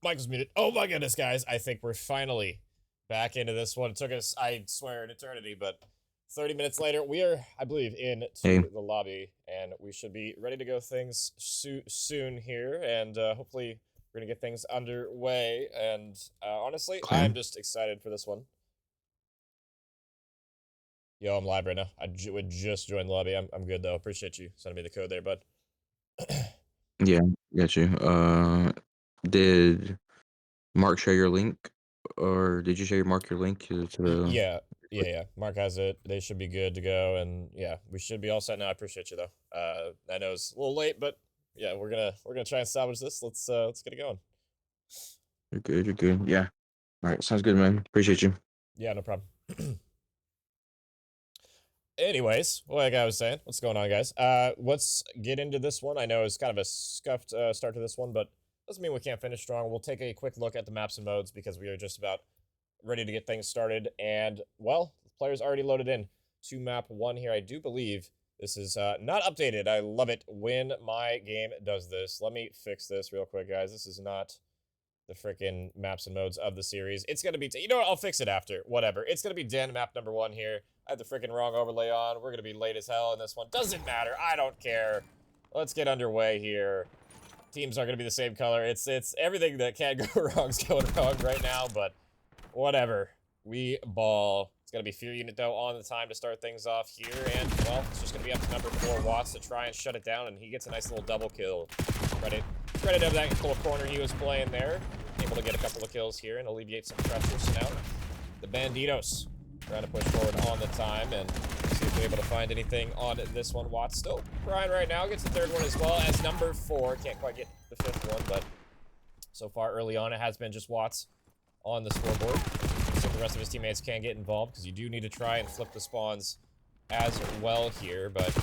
Michael's muted. Oh my goodness, guys. I think we're finally back into this one. It took us, I swear, an eternity, but 30 minutes later, we are, I believe, Hey, into the lobby, and we should be ready to go things soon here, and hopefully we're going to get things underway, and honestly, okay. I'm just excited for this one. Yo, I'm live right now. Would just join the lobby. I'm good, though. Appreciate you sending me the code there, bud. Yeah, got you. Did Mark share your link, or did you share Mark your link to the? Yeah, yeah. Mark has it. They should be good to go, and yeah, we should be all set now. I appreciate you though. I know it's a little late, but yeah, we're gonna try and salvage this. Let's get it going. You're good. You're good. Yeah. All right. Sounds good, man. Appreciate you. Yeah, no problem. Anyways, like I was saying, what's going on, guys? Let's get into this one. I know it's kind of a scuffed start to this one, but doesn't mean we can't finish strong. We'll take a quick look at the maps and modes because we are just about ready to get things started. And well, the players already loaded in to map 1 here. I do believe this is not updated. I love it when my game does this. Let me fix this real quick, guys. This is not the freaking maps and modes of the series. It's going to be, you know what, I'll fix it after. Whatever. It's going to be Den map number 1 here. I had the freaking wrong overlay on. We're going to be late as hell in this one. Doesn't matter. I don't care. Let's get underway here. Teams are going to be the same color. It's everything that can't go wrong is going wrong right now, but whatever. We ball. It's going to be Fear Unit, though, on the time to start things off here. And, well, it's just going to be up to number 4, Watts, to try and shut it down. And he gets a nice little double kill. Credit of that little corner he was playing there. Able to get a couple of kills here and alleviate some pressure. So now the Banditos trying to push forward on the time and see if they're able to find anything on this one. Watts still crying right now. Gets the 3rd one as well as number 4. Can't quite get the 5th one, but so far early on it has been just Watts on the scoreboard. So the rest of his teammates can get involved because you do need to try and flip the spawns as well here. But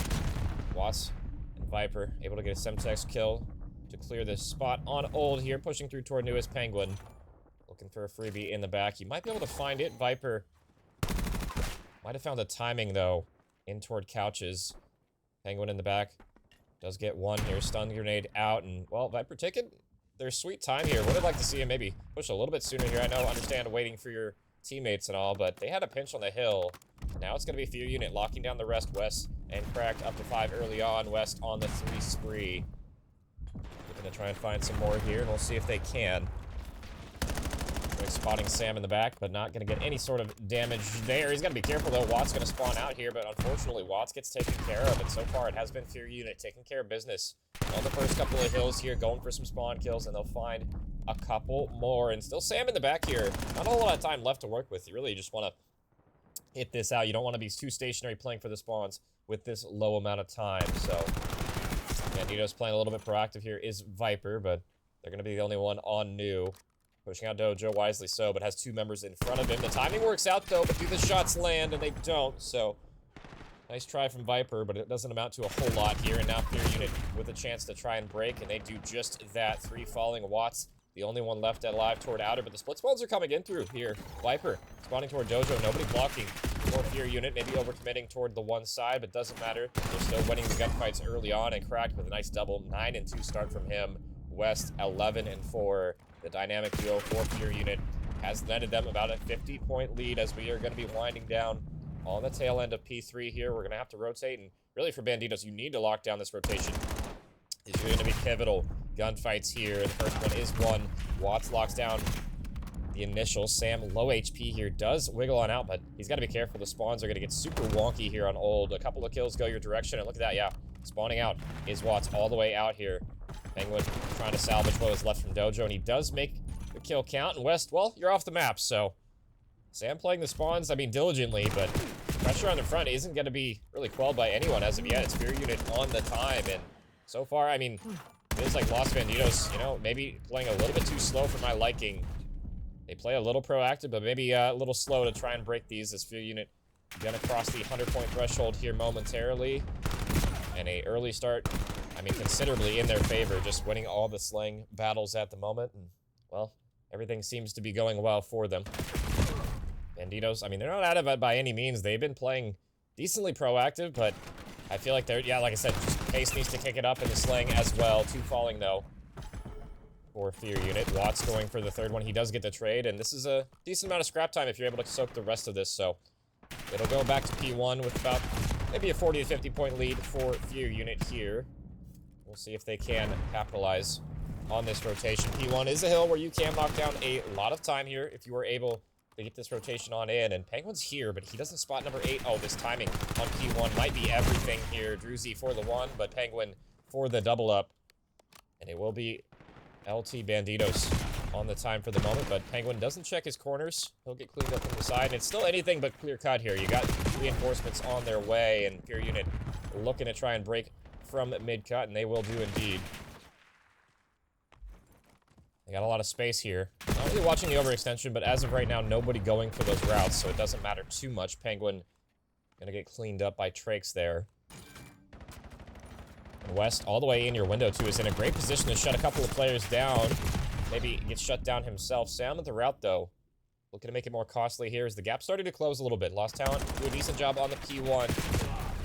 Watts and Viper able to get a Semtex kill to clear this spot on old here, pushing through toward newest Penguin. Looking for a freebie in the back. You might be able to find it. Viper might have found the timing, though, in toward couches. Penguin in the back does get one here. Stun grenade out, and, well, Viper taking their sweet time here. Would have liked to see him maybe push a little bit sooner here. I know, understand waiting for your teammates and all, but they had a pinch on the hill. Now it's going to be Fear Unit locking down the rest. West and cracked up to 5 early on. West on the 3 spree. We're going to try and find some more here, and we'll see if they can. Spotting Sam in the back, but not going to get any sort of damage there. He's got to be careful, though. Watt's going to spawn out here, but unfortunately, Watts gets taken care of, and so far it has been Fear Unit taking care of business on the first couple of hills here, going for some spawn kills, and they'll find a couple more. And still Sam in the back here. Not a whole lot of time left to work with. You really just want to hit this out. You don't want to be too stationary playing for the spawns with this low amount of time. So Banditos playing a little bit proactive here is Viper, but they're going to be the only one on new. Pushing out Dojo, wisely so, but has 2 members in front of him. The timing works out, though, but do the shots land? And they don't, so nice try from Viper, but it doesn't amount to a whole lot here. And now Fear Unit with a chance to try and break, and they do just that. 3 falling. Watts, the only one left alive toward outer, but the split spawns are coming in through here. Viper spawning toward Dojo, nobody blocking for Fear Unit, maybe overcommitting toward the one side, but doesn't matter. They're still winning the gunfights early on, and cracked with a nice double. 9 and 2 start from him. West 11 and 4. The dynamic duo for Fear Unit has netted them about a 50-point lead as we are going to be winding down on the tail end of P3 here. We're going to have to rotate, and really for Banditos, you need to lock down this rotation. These are going to be pivotal gunfights here. The first one is won. Watts locks down the initial. Sam, low HP here, does wiggle on out, but he's got to be careful. The spawns are going to get super wonky here on old. A couple of kills go your direction, and look at that, yeah. Spawning out is Watts all the way out here. Penguin trying to salvage what was left from Dojo, and he does make the kill count. And West, well, you're off the map, so Sam playing the spawns, I mean, diligently, but pressure on the front isn't going to be really quelled by anyone as of yet. It's Fear Unit on the time, and so far, I mean, it is like Lost Banditos, you know, maybe playing a little bit too slow for my liking. They play a little proactive, but maybe a little slow to try and break these as Fear Unit gonna cross the 100-point threshold here momentarily. And a early start, I mean, considerably in their favor, just winning all the slang battles at the moment. And, well, everything seems to be going well for them. Banditos, I mean, they're not out of it by any means. They've been playing decently proactive, but I feel like they're, yeah, like I said, just Pace needs to kick it up in the sling as well. 2 falling, though. for Fear Unit. Watts going for the third one. He does get the trade, and this is a decent amount of scrap time if you're able to soak the rest of this, so it'll go back to P1 with about maybe a 40 to 50 point lead for Fear Unit here. We'll see if they can capitalize on this rotation. P1 is a hill where you can knock down a lot of time here if you are able to get this rotation on in. And Penguin's here, but he doesn't spot number 8. Oh, this timing on P1 might be everything here. Druzy for the 1, but Penguin for the double up. And it will be LT Banditos on the time for the moment, but Penguin doesn't check his corners. He'll get cleaned up from the side, and it's still anything but clear cut here. You got reinforcements on their way, and Fear Unit looking to try and break from mid-cut, and they will do indeed. They got a lot of space here. Not really watching the overextension, but as of right now, nobody going for those routes, so it doesn't matter too much. Penguin gonna get cleaned up by Trakes there. And West, all the way in your window, too, is in a great position to shut a couple of players down. Maybe get shut down himself. Sam with the route, though. Looking to make it more costly here as the gap started to close a little bit. Lost Talent, do a decent job on the P1.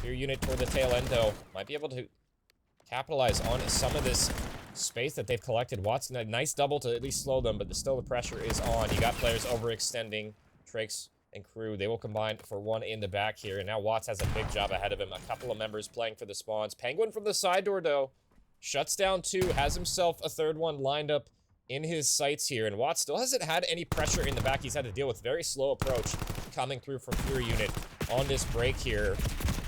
Fear Unit toward the tail end, though. Might be able to capitalize on some of this space that they've collected. Watson, a nice double to at least slow them, but still the pressure is on. You got players overextending. Trakes and crew, they will combine for 1 in the back here. And now Watts has a big job ahead of him. A couple of members playing for the spawns. Penguin from the side door, though. Shuts down 2. Has himself a third one lined up in his sights here. And Watts still hasn't had any pressure in the back. He's had to deal with very slow approach coming through from Fear Unit on this break here.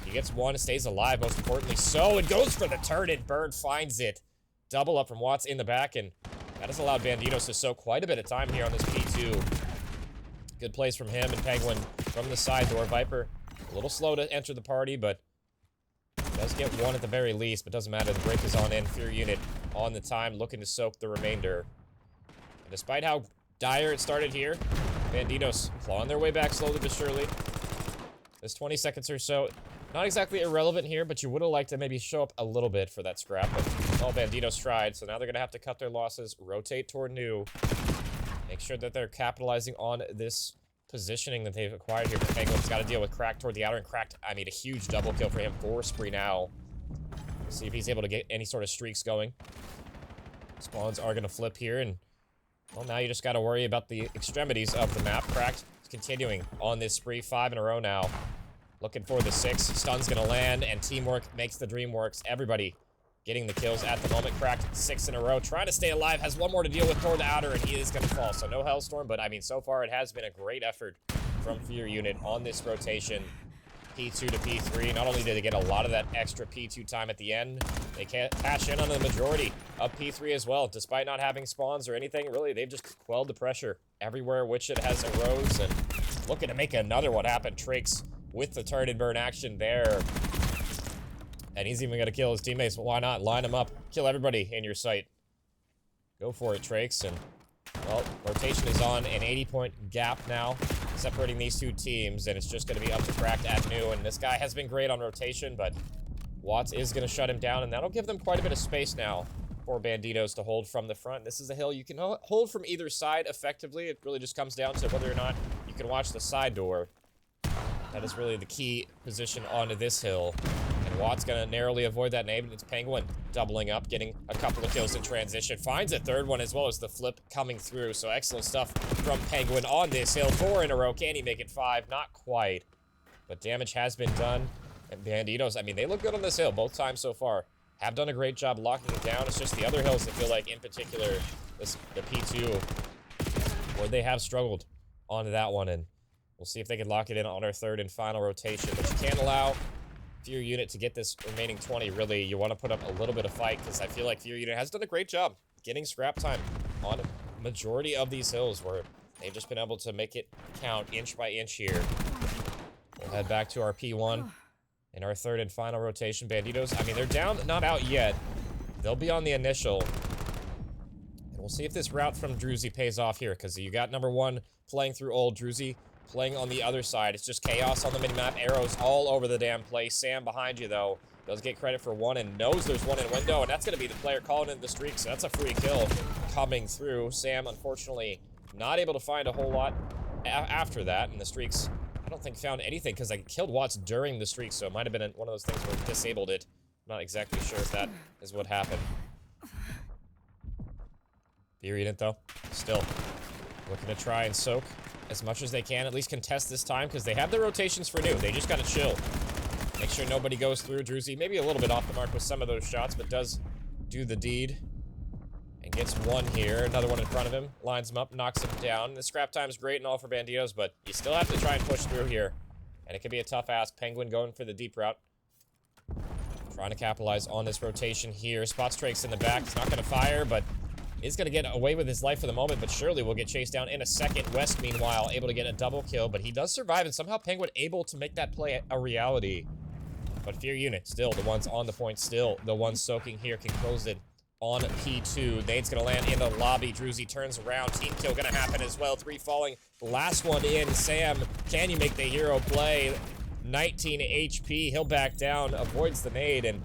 He gets 1, stays alive, most importantly so, and goes for the turn, and Bird finds it. Double up from Watts in the back, and that has allowed Banditos to soak quite a bit of time here on this P2. Good plays from him and Penguin from the side door. Viper, a little slow to enter the party, but does get 1 at the very least, but doesn't matter. The break is on in. Fear Unit on the time, looking to soak the remainder. And despite how dire it started here, Banditos clawing their way back slowly but surely. This 20 seconds or so, not exactly irrelevant here, but you would have liked to maybe show up a little bit for that scrap, but all Banditos tried, so now they're going to have to cut their losses, rotate toward new, make sure that they're capitalizing on this positioning that they've acquired here. But Penguin's got to deal with Crack toward the outer, and Cracked, I mean, a huge double kill for him for Spree now. See if he's able to get any sort of streaks going. Spawns are going to flip here, and well, now you just got to worry about the extremities of the map. Cracked is continuing on this spree, 5 in a row now. Looking for the 6. Stun's gonna land, and teamwork makes the dream works. Everybody getting the kills at the moment. Cracked 6 in a row. Trying to stay alive. Has 1 more to deal with toward the outer, and he is gonna fall. So no Hellstorm, but I mean, so far it has been a great effort from Fear Unit on this rotation. P2 to P3. Not only did they get a lot of that extra P2 time at the end, they can't cash in on the majority of P3 as well. Despite not having spawns or anything, really, they've just quelled the pressure everywhere which it has arose, and looking to make another one happen. Trakes with the turn and burn action there. And he's even going to kill his teammates. Why not? Line them up. Kill everybody in your sight. Go for it, Trakes. And, well, rotation is on. An 80-point gap now, separating these 2 teams. And it's just going to be up to Cracked at new. And this guy has been great on rotation, but Watts is going to shut him down. And that'll give them quite a bit of space now for Banditos to hold from the front. This is a hill you can hold from either side effectively. It really just comes down to whether or not you can watch the side door. That is really the key position onto this hill. And Watt's gonna narrowly avoid that name, and it's Penguin doubling up, getting a couple of kills in transition. Finds a third one as well as the flip coming through. So excellent stuff from Penguin on this hill. 4 in a row. Can he make it 5? Not quite. But damage has been done. And Banditos, I mean, they look good on this hill both times so far. Have done a great job locking it down. It's just the other hills that feel like, in particular, the P2, where they have struggled onto that one. And we'll see if they can lock it in on our 3rd and final rotation. But you can't allow Fear Unit to get this remaining 20, really. You want to put up a little bit of fight, because I feel like Fear Unit has done a great job getting scrap time on a majority of these hills, where they've just been able to make it count inch by inch here. We'll head back to our P1 in our 3rd and final rotation. Banditos, I mean, they're down, not out yet. They'll be on the initial. And we'll see if this route from Druzy pays off here, because you got number 1 playing through old Druzy, playing on the other side. It's just chaos on the minimap. Arrows all over the damn place. Sam behind you, though, does get credit for 1 and knows there's 1 in window, and that's going to be the player calling in the streak, so that's a free kill coming through. Sam, unfortunately, not able to find a whole lot after that, and the streaks, I don't think, found anything, because I killed Watts during the streak, so it might have been one of those things where it disabled it. I'm not exactly sure if that is what happened. Fear Unit, though, still looking to try and soak as much as they can, at least contest this time, because they have their rotations for new. They just gotta chill. Make sure nobody goes through. Druzy maybe a little bit off the mark with some of those shots, but does do the deed. And gets one here. Another one in front of him. Lines him up, knocks him down. The scrap time's great and all for Banditos, but you still have to try and push through here. And it could be a tough ask. Penguin going for the deep route. Trying to capitalize on this rotation here. Spots Drake's in the back. He's not going to fire, but is going to get away with his life for the moment, but surely will get chased down in a second. West, meanwhile, able to get a double kill, but he does survive, and somehow Penguin able to make that play a reality. But Fear Unit, still the ones on the point, still the ones soaking here, can close it on P2. Nade's gonna land in the lobby. Druzy turns around. Team kill gonna happen as well. 3 falling. Last one in. Sam, can you make the hero play? 19 HP. He'll back down. Avoids the nade. And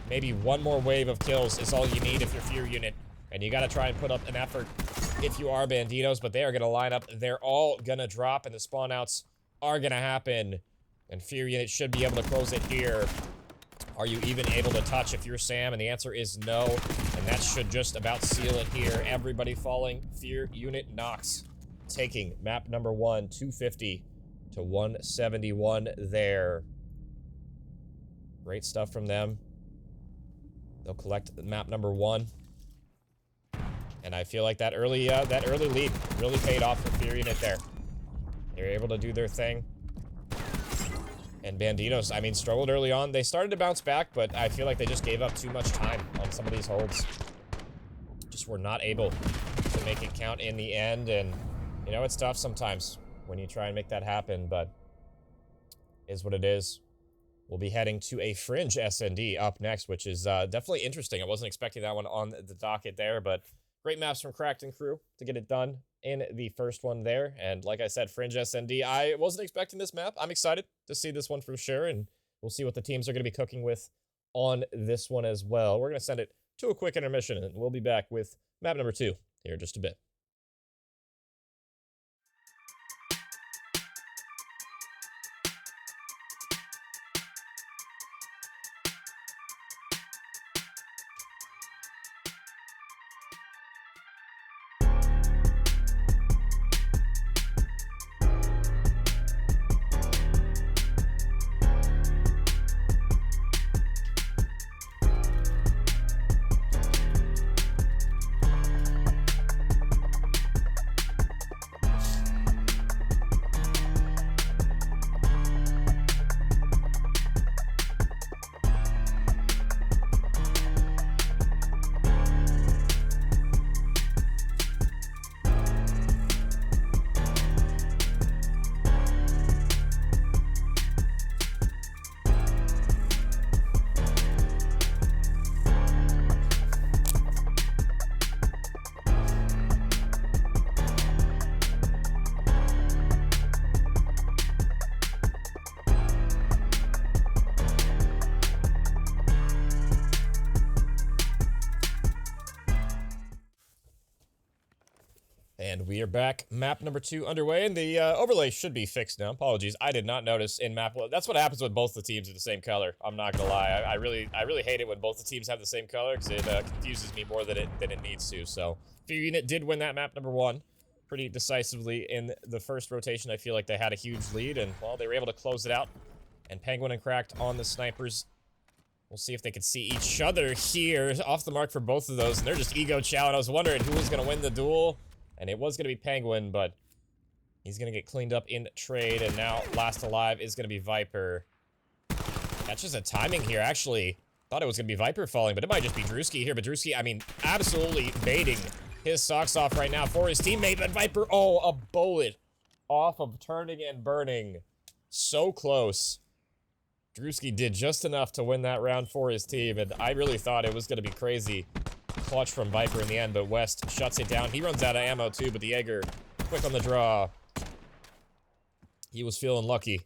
maybe one more wave of kills is all you need if you're Fear Unit. And you gotta try and put up an effort if you are Banditos. But they are gonna line up. They're all gonna drop. And the spawn outs are gonna happen. And Fear Unit should be able to close it here. Are you even able to touch if you're Sam? And the answer is no. And that should just about seal it here. Everybody falling. Fear Unit knocks. Taking map number 1, 250 to 171 there. Great stuff from them. They'll collect map number 1. And I feel like that early lead really paid off for Fear Unit there. They're able to do their thing. And Banditos, I mean, struggled early on. They started to bounce back, but I feel like they just gave up too much time on some of these holds. Just were not able to make it count in the end, and, you know, it's tough sometimes when you try and make that happen, but is what it is. We'll be heading to a Fringe SND up next, which is definitely interesting. I wasn't expecting that one on the docket there, but great maps from Cracked and crew to get it done in the first one there. And like I said, Fringe SND, I wasn't expecting this map. I'm excited to see this one for sure, and we'll see what the teams are going to be cooking with on this one as well. We're going to send it to a quick intermission, and we'll be back with map number 2 here in just a bit. And we are back. Map number 2 underway, and the overlay should be fixed now. Apologies, I did not notice in map. That's what happens when both the teams are the same color. I'm not gonna lie. I really hate it when both the teams have the same color because it confuses me more than it needs to. So, Fear Unit did win that map number 1 pretty decisively in the first rotation. I feel like they had a huge lead, and well, they were able to close it out. And Penguin and Cracked on the snipers. We'll see if they can see each other here. Off the mark for both of those, and they're just ego chowing. I was wondering who was gonna win the duel. And it was going to be Penguin, but he's going to get cleaned up in trade. And now last alive is going to be Viper. That's just a timing here, actually. Thought it was going to be Viper falling, but it might just be Drewski here. But Drewski, I mean, absolutely baiting his socks off right now for his teammate. But Viper, oh, a bullet off of turning and burning. So close. Drewski did just enough to win that round for his team. And I really thought it was going to be crazy clutch from Viper in the end, but West shuts it down. He runs out of ammo too, but the Jaeger quick on the draw. He was feeling lucky.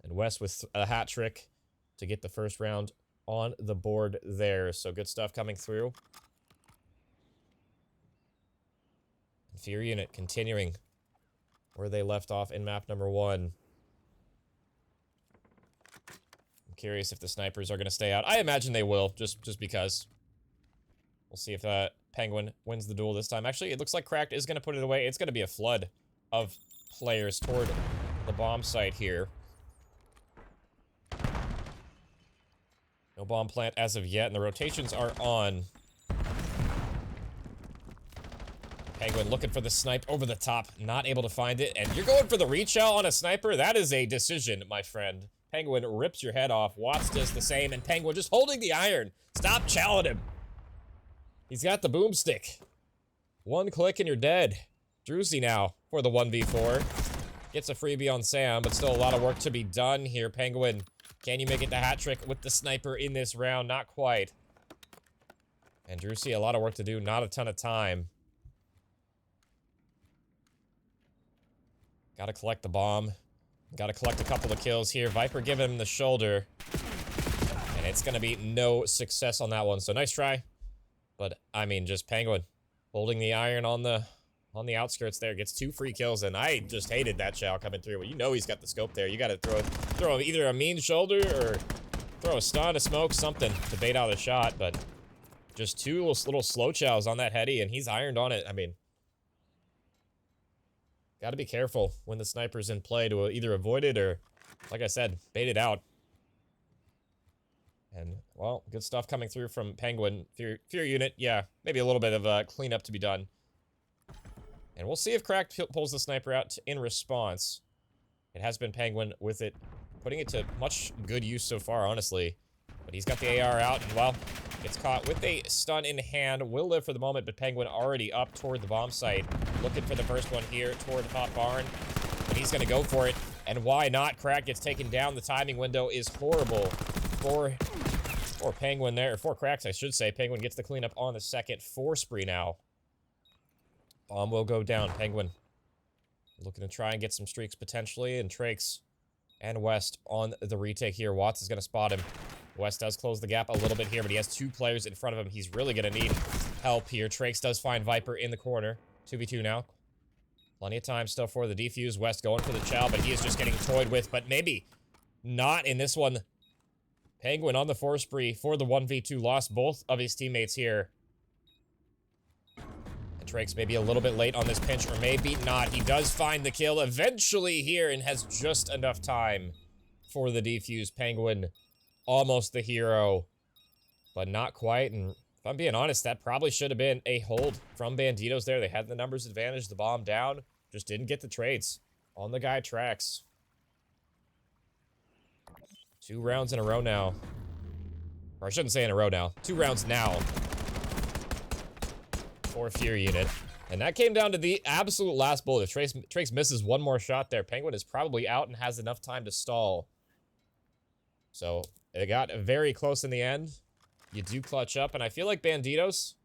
And West with a hat trick to get the first round on the board there. So good stuff coming through. Fear Unit continuing where they left off in map number 1. I'm curious if the snipers are going to stay out. I imagine they will, just because. We'll see if Penguin wins the duel this time. Actually, it looks like Cracked is going to put it away. It's going to be a flood of players toward the bomb site here. No bomb plant as of yet, and the rotations are on. Penguin looking for the snipe over the top, not able to find it, and you're going for the reach out on a sniper? That is a decision, my friend. Penguin rips your head off, Watts does the same, and Penguin just holding the iron. Stop chowing him. He's got the boomstick. One click and you're dead. Druzy now for the 1v4. Gets a freebie on Sam, but still a lot of work to be done here. Penguin, can you make it the hat trick with the sniper in this round? Not quite. And Druzy, a lot of work to do, not a ton of time. Gotta collect the bomb. Gotta collect a couple of kills here. Viper giving him the shoulder. And it's gonna be no success on that one, so nice try. But, I mean, just Penguin holding the iron on the outskirts there. Gets 2 free kills, and I just hated that chow coming through. Well, you know he's got the scope there. You gotta throw him either a mean shoulder or throw a stun, a smoke, something to bait out a shot, but just 2 little slow chows on that heady, and he's ironed on it. I mean, gotta be careful when the sniper's in play to either avoid it or, like I said, bait it out. And, well, good stuff coming through from Penguin. Fear unit, yeah, maybe a little bit of cleanup to be done. And we'll see if Cracked pulls the sniper out in response. It has been Penguin with it, putting it to much good use so far, honestly. But he's got the AR out, and, well, gets caught with a stun in hand. Will live for the moment, but Penguin already up toward the bomb site. Looking for the first one here toward Hot Barn. And he's going to go for it. And why not? Crack gets taken down. The timing window is horrible for Penguin there. Or for Cracks, I should say. Penguin gets the cleanup on the second. 4 spree now. Bomb will go down. Penguin looking to try and get some streaks potentially. And Trakes and West on the retake here. Watts is going to spot him. West does close the gap a little bit here, but he has 2 players in front of him. He's really going to need help here. Trakes does find Viper in the corner. 2v2 now. Plenty of time still for the defuse. West going for the chow, but he is just getting toyed with. But maybe not in this one. Penguin on the 4 spree for the 1v2. Lost both of his teammates here. And Trakes maybe a little bit late on this pinch, or maybe not. He does find the kill eventually here and has just enough time for the defuse. Penguin almost the hero, but not quite. And if I'm being honest, that probably should have been a hold from Banditos there. They had the numbers advantage, the bomb down, just didn't get the trades on the guy Tracks. 2 rounds in a row now. Or I shouldn't say in a row now. 2 rounds now for Fear Unit. And that came down to the absolute last bullet. If Trakes misses one more shot there, Penguin is probably out and has enough time to stall. So it got very close in the end. You do clutch up, and I feel like Banditos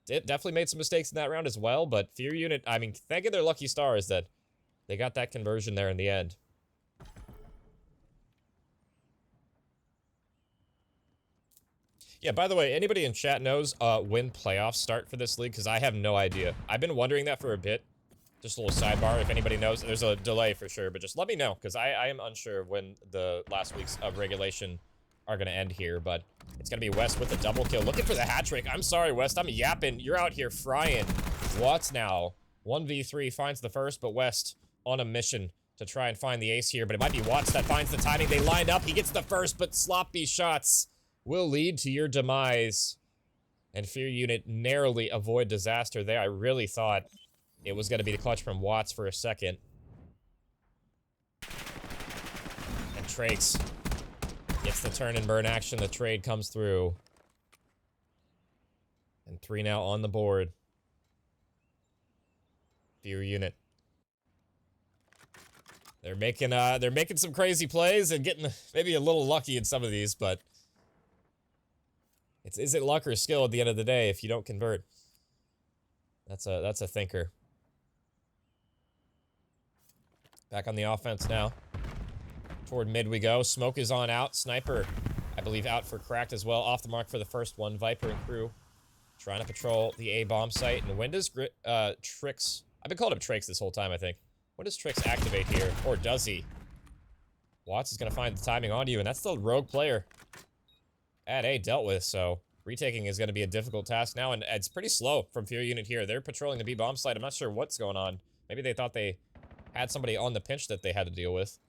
definitely made some mistakes in that round as well, but Fear Unit, I mean, thank their lucky stars that they got that conversion there in the end. Yeah, by the way, anybody in chat knows when playoffs start for this league? Because I have no idea. I've been wondering that for a bit. Just a little sidebar, if anybody knows. There's a delay for sure, but just let me know, because I am unsure when the last weeks of regulation are going to end here, but it's going to be West with a double kill. Looking for the hat trick. I'm sorry, West. I'm yapping. You're out here frying. Watts now. 1v3 finds the first, but West on a mission to try and find the ace here, but it might be Watts that finds the timing. They lined up. He gets the first, but sloppy shots will lead to your demise. And Fear Unit narrowly avoid disaster there. I really thought it was going to be the clutch from Watts for a second. And Trakes gets the turn and burn action. The trade comes through. And 3 now on the board. Fear Unit. They're making some crazy plays and getting maybe a little lucky in some of these, but is it luck or skill at the end of the day if you don't convert? That's a thinker. Back on the offense now. Toward mid we go. Smoke is on out. Sniper, I believe, out for Cracked as well. Off the mark for the first one. Viper and crew trying to patrol the A bomb site. And when does Trix... I've been calling him Trakes this whole time, I think. When does Trix activate here? Or does he? Watts is going to find the timing on you, and that's the rogue player at A dealt with, so Retaking is going to be a difficult task now, and it's pretty slow from Fear Unit here. They're patrolling the B-bomb site. I'm not sure what's going on. Maybe they thought they had somebody on the pinch that they had to deal with.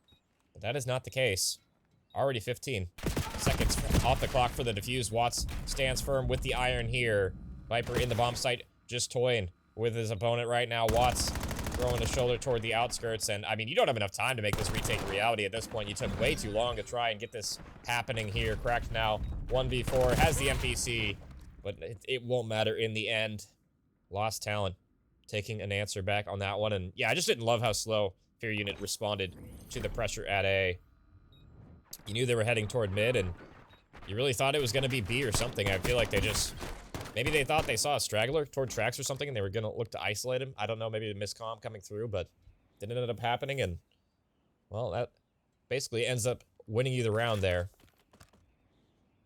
But that is not the case. Already 15 seconds off the clock for the defuse. Watts stands firm with the iron here. Viper in the bomb site, just toying with his opponent right now. Watts throwing his shoulder toward the outskirts, and I mean, you don't have enough time to make this retake a reality at this point. You took way too long to try and get this happening here. Cracked now, 1v4, has the MPC, but it won't matter in the end. Lost talent, taking an answer back on that one, and yeah, I just didn't love how slow Fear Unit responded to the pressure at A. You knew they were heading toward mid, and you really thought it was going to be B or something. I feel like they just... Maybe they thought they saw a straggler toward tracks or something, and they were going to look to isolate him. I don't know, maybe a miscomm coming through, but didn't end up happening, and... Well, that basically ends up winning you the round there.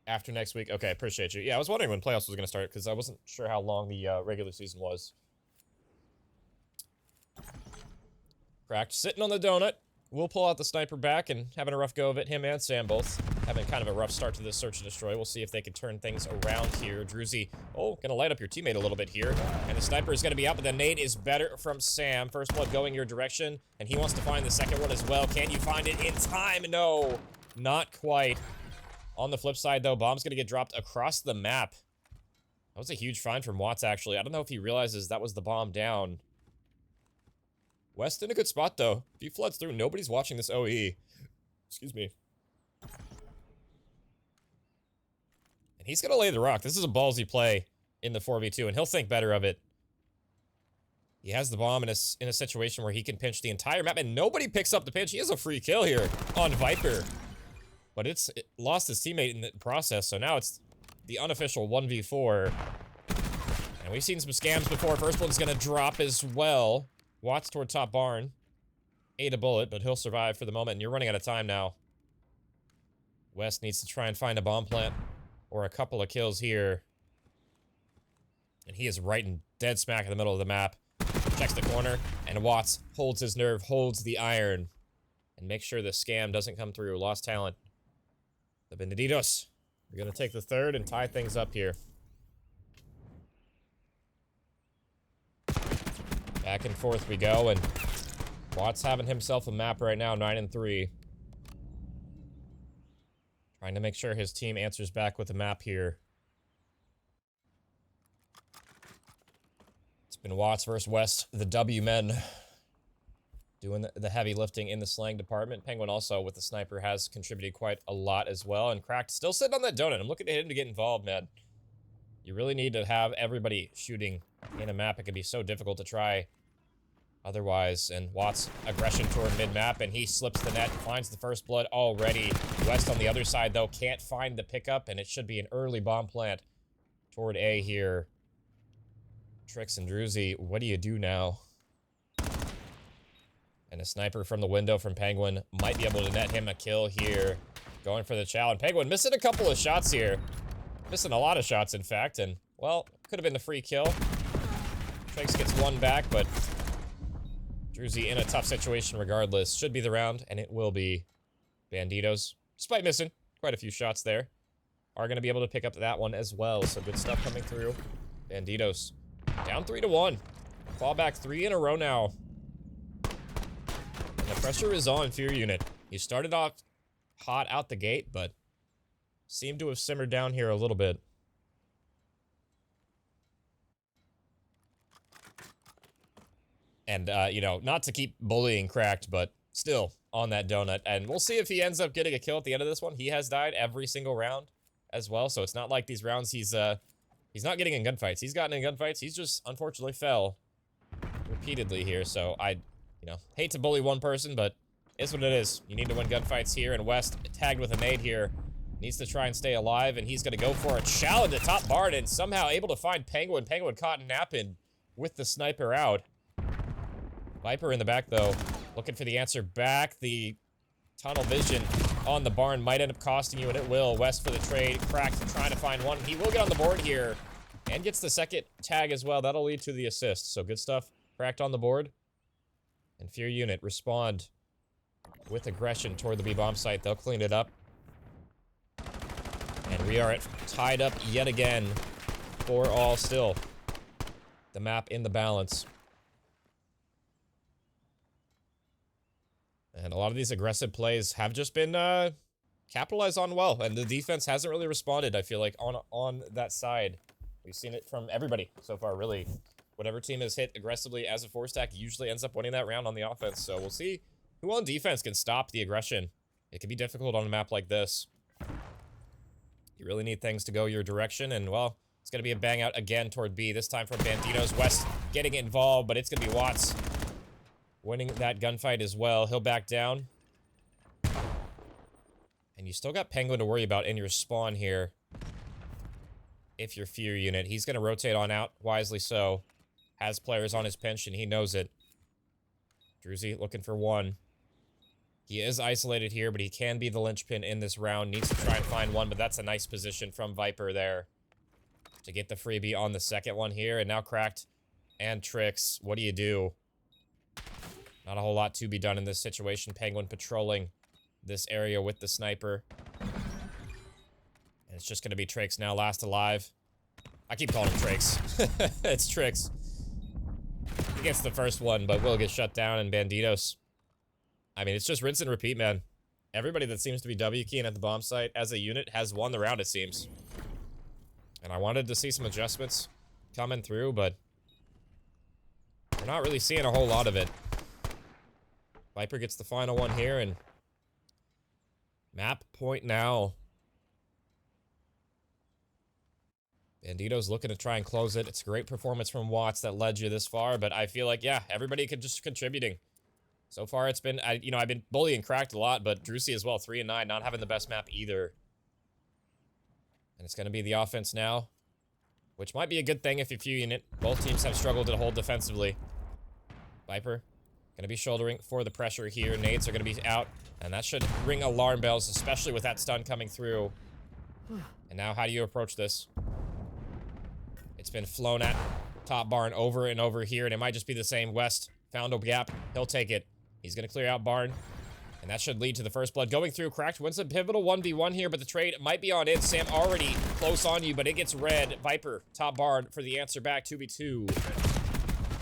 After next week. Okay, appreciate you. Yeah, I was wondering when playoffs was going to start, because I wasn't sure how long the regular season was. Cracked, sitting on the donut. We'll pull out the sniper back and having a rough go of it. Him and Sam both having kind of a rough start to this search and destroy. We'll see if they can turn things around here. Druzy, oh, gonna light up your teammate a little bit here. And the sniper is gonna be out, but the nade is better from Sam. First blood going your direction, and he wants to find the second one as well. Can you find it in time? No, not quite. On the flip side, though, bomb's gonna get dropped across the map. That was a huge find from Watts, actually. I don't know if he realizes that was the bomb down. West in a good spot, though. If he floods through, nobody's watching this OE. Excuse me. And he's gonna lay the rock. This is a ballsy play in the 4v2, and he'll think better of it. He has the bomb in a situation where he can pinch the entire map, and nobody picks up the pinch. He has a free kill here on Viper. But it lost his teammate in the process, so now it's the unofficial 1v4. And we've seen some scams before. First one's gonna drop as well. Watts toward top barn. Ate a bullet, but he'll survive for the moment, and you're running out of time now. West needs to try and find a bomb plant or a couple of kills here. And he is right in dead smack in the middle of the map. Checks the corner, and Watts holds his nerve, holds the iron, and makes sure the scam doesn't come through. Lost talent. The Banditos are going to take the third and tie things up here. Back and forth we go, and Watts having himself a map right now, 9-3. Trying to make sure his team answers back with a map here. It's been Watts versus West, the W men, doing the heavy lifting in the slang department. Penguin also, with the sniper, has contributed quite a lot as well, and Cracked still sitting on that donut. I'm looking at him to get involved, man. You really need to have everybody shooting in a map. It can be so difficult to try otherwise, and Watts' aggression toward mid-map, and he slips the net, finds the first blood already. West on the other side, though, can't find the pickup, and it should be an early bomb plant toward A here. Trix and Druzy, what do you do now? And a sniper from the window from Penguin might be able to net him a kill here. Going for the chow, and Penguin missing a couple of shots here. Missing a lot of shots, in fact, and, well, could have been the free kill. Trix gets one back, but Druzy in a tough situation regardless. Should be the round, and it will be. Banditos, despite missing quite a few shots there, are going to be able to pick up that one as well. So good stuff coming through. Banditos down 3-1. Fall back 3 in a row now. And the pressure is on Fear Unit. He started off hot out the gate, but seemed to have simmered down here a little bit. And, you know, not to keep bullying Cracked, but still on that donut. And we'll see if he ends up getting a kill at the end of this one. He has died every single round as well, so it's not like these rounds he's not getting in gunfights. He's gotten in gunfights. He's just, unfortunately, fell repeatedly here. So I, you know, hate to bully one person, but it's what it is. You need to win gunfights here, and West, tagged with a nade here, needs to try and stay alive, and he's going to go for a challenge at top barn and somehow able to find Penguin. Penguin caught napping with the sniper out. Viper in the back, though, looking for the answer back. The tunnel vision on the barn might end up costing you, and it will. West for the trade. Cracked trying to find one. He will get on the board here and gets the second tag as well. That'll lead to the assist. So good stuff. Cracked on the board. And Fear Unit respond with aggression toward the B-bomb site. They'll clean it up. And we are tied up yet again. 4-all still. The map in the balance. And a lot of these aggressive plays have just been capitalized on well, and the defense hasn't really responded, I feel like, on that side. We've seen it from everybody so far, really. Whatever team has hit aggressively as a 4-stack usually ends up winning that round on the offense, so we'll see who on defense can stop the aggression. It can be difficult on a map like this. You really need things to go your direction, and, well, it's going to be a bang out again toward B, this time from Banditos. West getting involved, but it's going to be Watts winning that gunfight as well. He'll back down. And you still got Penguin to worry about in your spawn here. If you're Fear Unit. He's going to rotate on out, wisely so. Has players on his pinch, and he knows it. Druzy looking for one. He is isolated here, but he can be the linchpin in this round. Needs to try and find one, but that's a nice position from Viper there. To get the freebie on the second one here, and now Cracked and Tricks. What do you do? Not a whole lot to be done in this situation. Penguin patrolling this area with the sniper. And it's just going to be Tricks now, last alive. I keep calling him Tricks. It's Tricks. He gets the first one, but will get shut down, and Banditos. I mean, it's just rinse and repeat, man. Everybody that seems to be W-keying at the bomb site as a unit has won the round, it seems. And I wanted to see some adjustments coming through, but we're not really seeing a whole lot of it. Viper gets the final one here, and map point now. Banditos looking to try and close it. It's a great performance from Watts that led you this far, but I feel like, yeah, everybody could just contributing. So far, it's been, I've been bullying Cracked a lot, but Druzy as well, 3 and 9, not having the best map either. And it's going to be the offense now, which might be a good thing if you're Few Unit. Both teams have struggled to hold defensively. Viper going to be shouldering for the pressure here. Nades are going to be out, and that should ring alarm bells, especially with that stun coming through. And now, how do you approach this? It's been flown at top barn over and over here, and it might just be the same. West found a gap. He'll take it. He's going to clear out barn, and that should lead to the first blood. Going through, Cracked wins a pivotal 1v1 here, but the trade might be on in. Sam already close on you, but it gets red. Viper, top barn for the answer back, 2v2.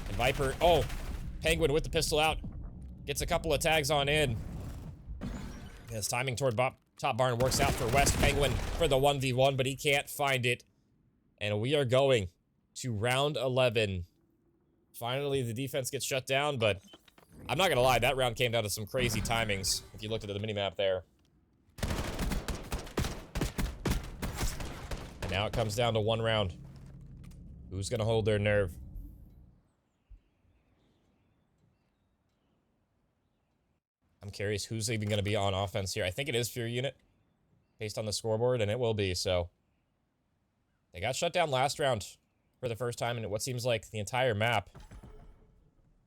And Viper, oh, Penguin with the pistol out. Gets a couple of tags on in. His timing toward top barn works out for West. Penguin for the 1v1, but he can't find it. And we are going to round 11. Finally, the defense gets shut down, but I'm not gonna lie, that round came down to some crazy timings, if you looked at the minimap there. And now it comes down to one round. Who's gonna hold their nerve? I'm curious who's even gonna be on offense here. I think it is Fear Unit, based on the scoreboard, and it will be, so. They got shut down last round for the first time in what seems like the entire map.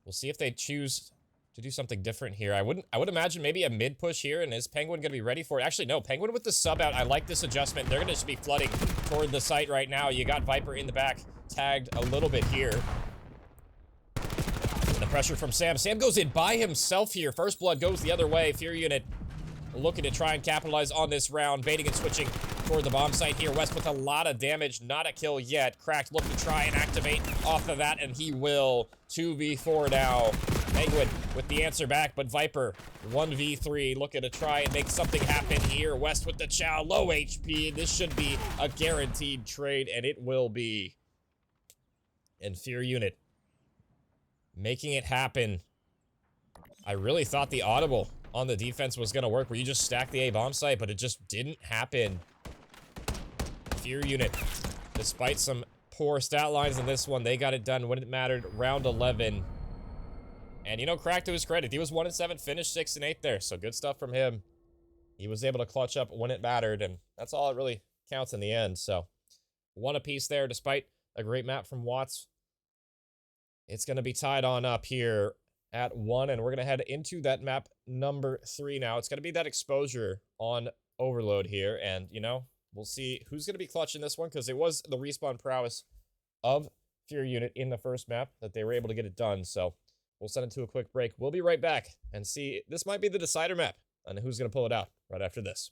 We'll see if they choose to do something different here. I would imagine maybe a mid push here, and is Penguin gonna be ready for it? Actually, no, Penguin with the sub out. I like this adjustment. They're gonna just be flooding toward the site right now. You got Viper in the back, tagged a little bit here. The pressure from Sam. Sam goes in by himself here. First blood goes the other way. Fear Unit looking to try and capitalize on this round. Baiting and switching toward the bomb site here. West with a lot of damage. Not a kill yet. Cracked looking to try and activate off of that, and he will. 2v4 now. Penguin with the answer back, but Viper 1v3 looking to try and make something happen here. West with the chow. Low HP. This should be a guaranteed trade, and it will be. And Fear Unit making it happen. I really thought the audible on the defense was going to work, where you just stack the A bomb site, but it just didn't happen. Fear Unit, despite some poor stat lines in this one, they got it done when it mattered. Round 11. And, you know, Cracked, to his credit, he was 1-7, finished 6-8 there, so good stuff from him. He was able to clutch up when it mattered, and that's all that really counts in the end, so. One apiece there, despite a great map from Watts. It's going to be tied on up here at 1, and we're going to head into that map number 3 now. It's going to be that exposure on Overload here, and, you know, we'll see who's going to be clutching this one, because it was the respawn prowess of Fear Unit in the first map that they were able to get it done, so we'll send it to a quick break. We'll be right back and see. This might be the decider map on who's going to pull it out right after this.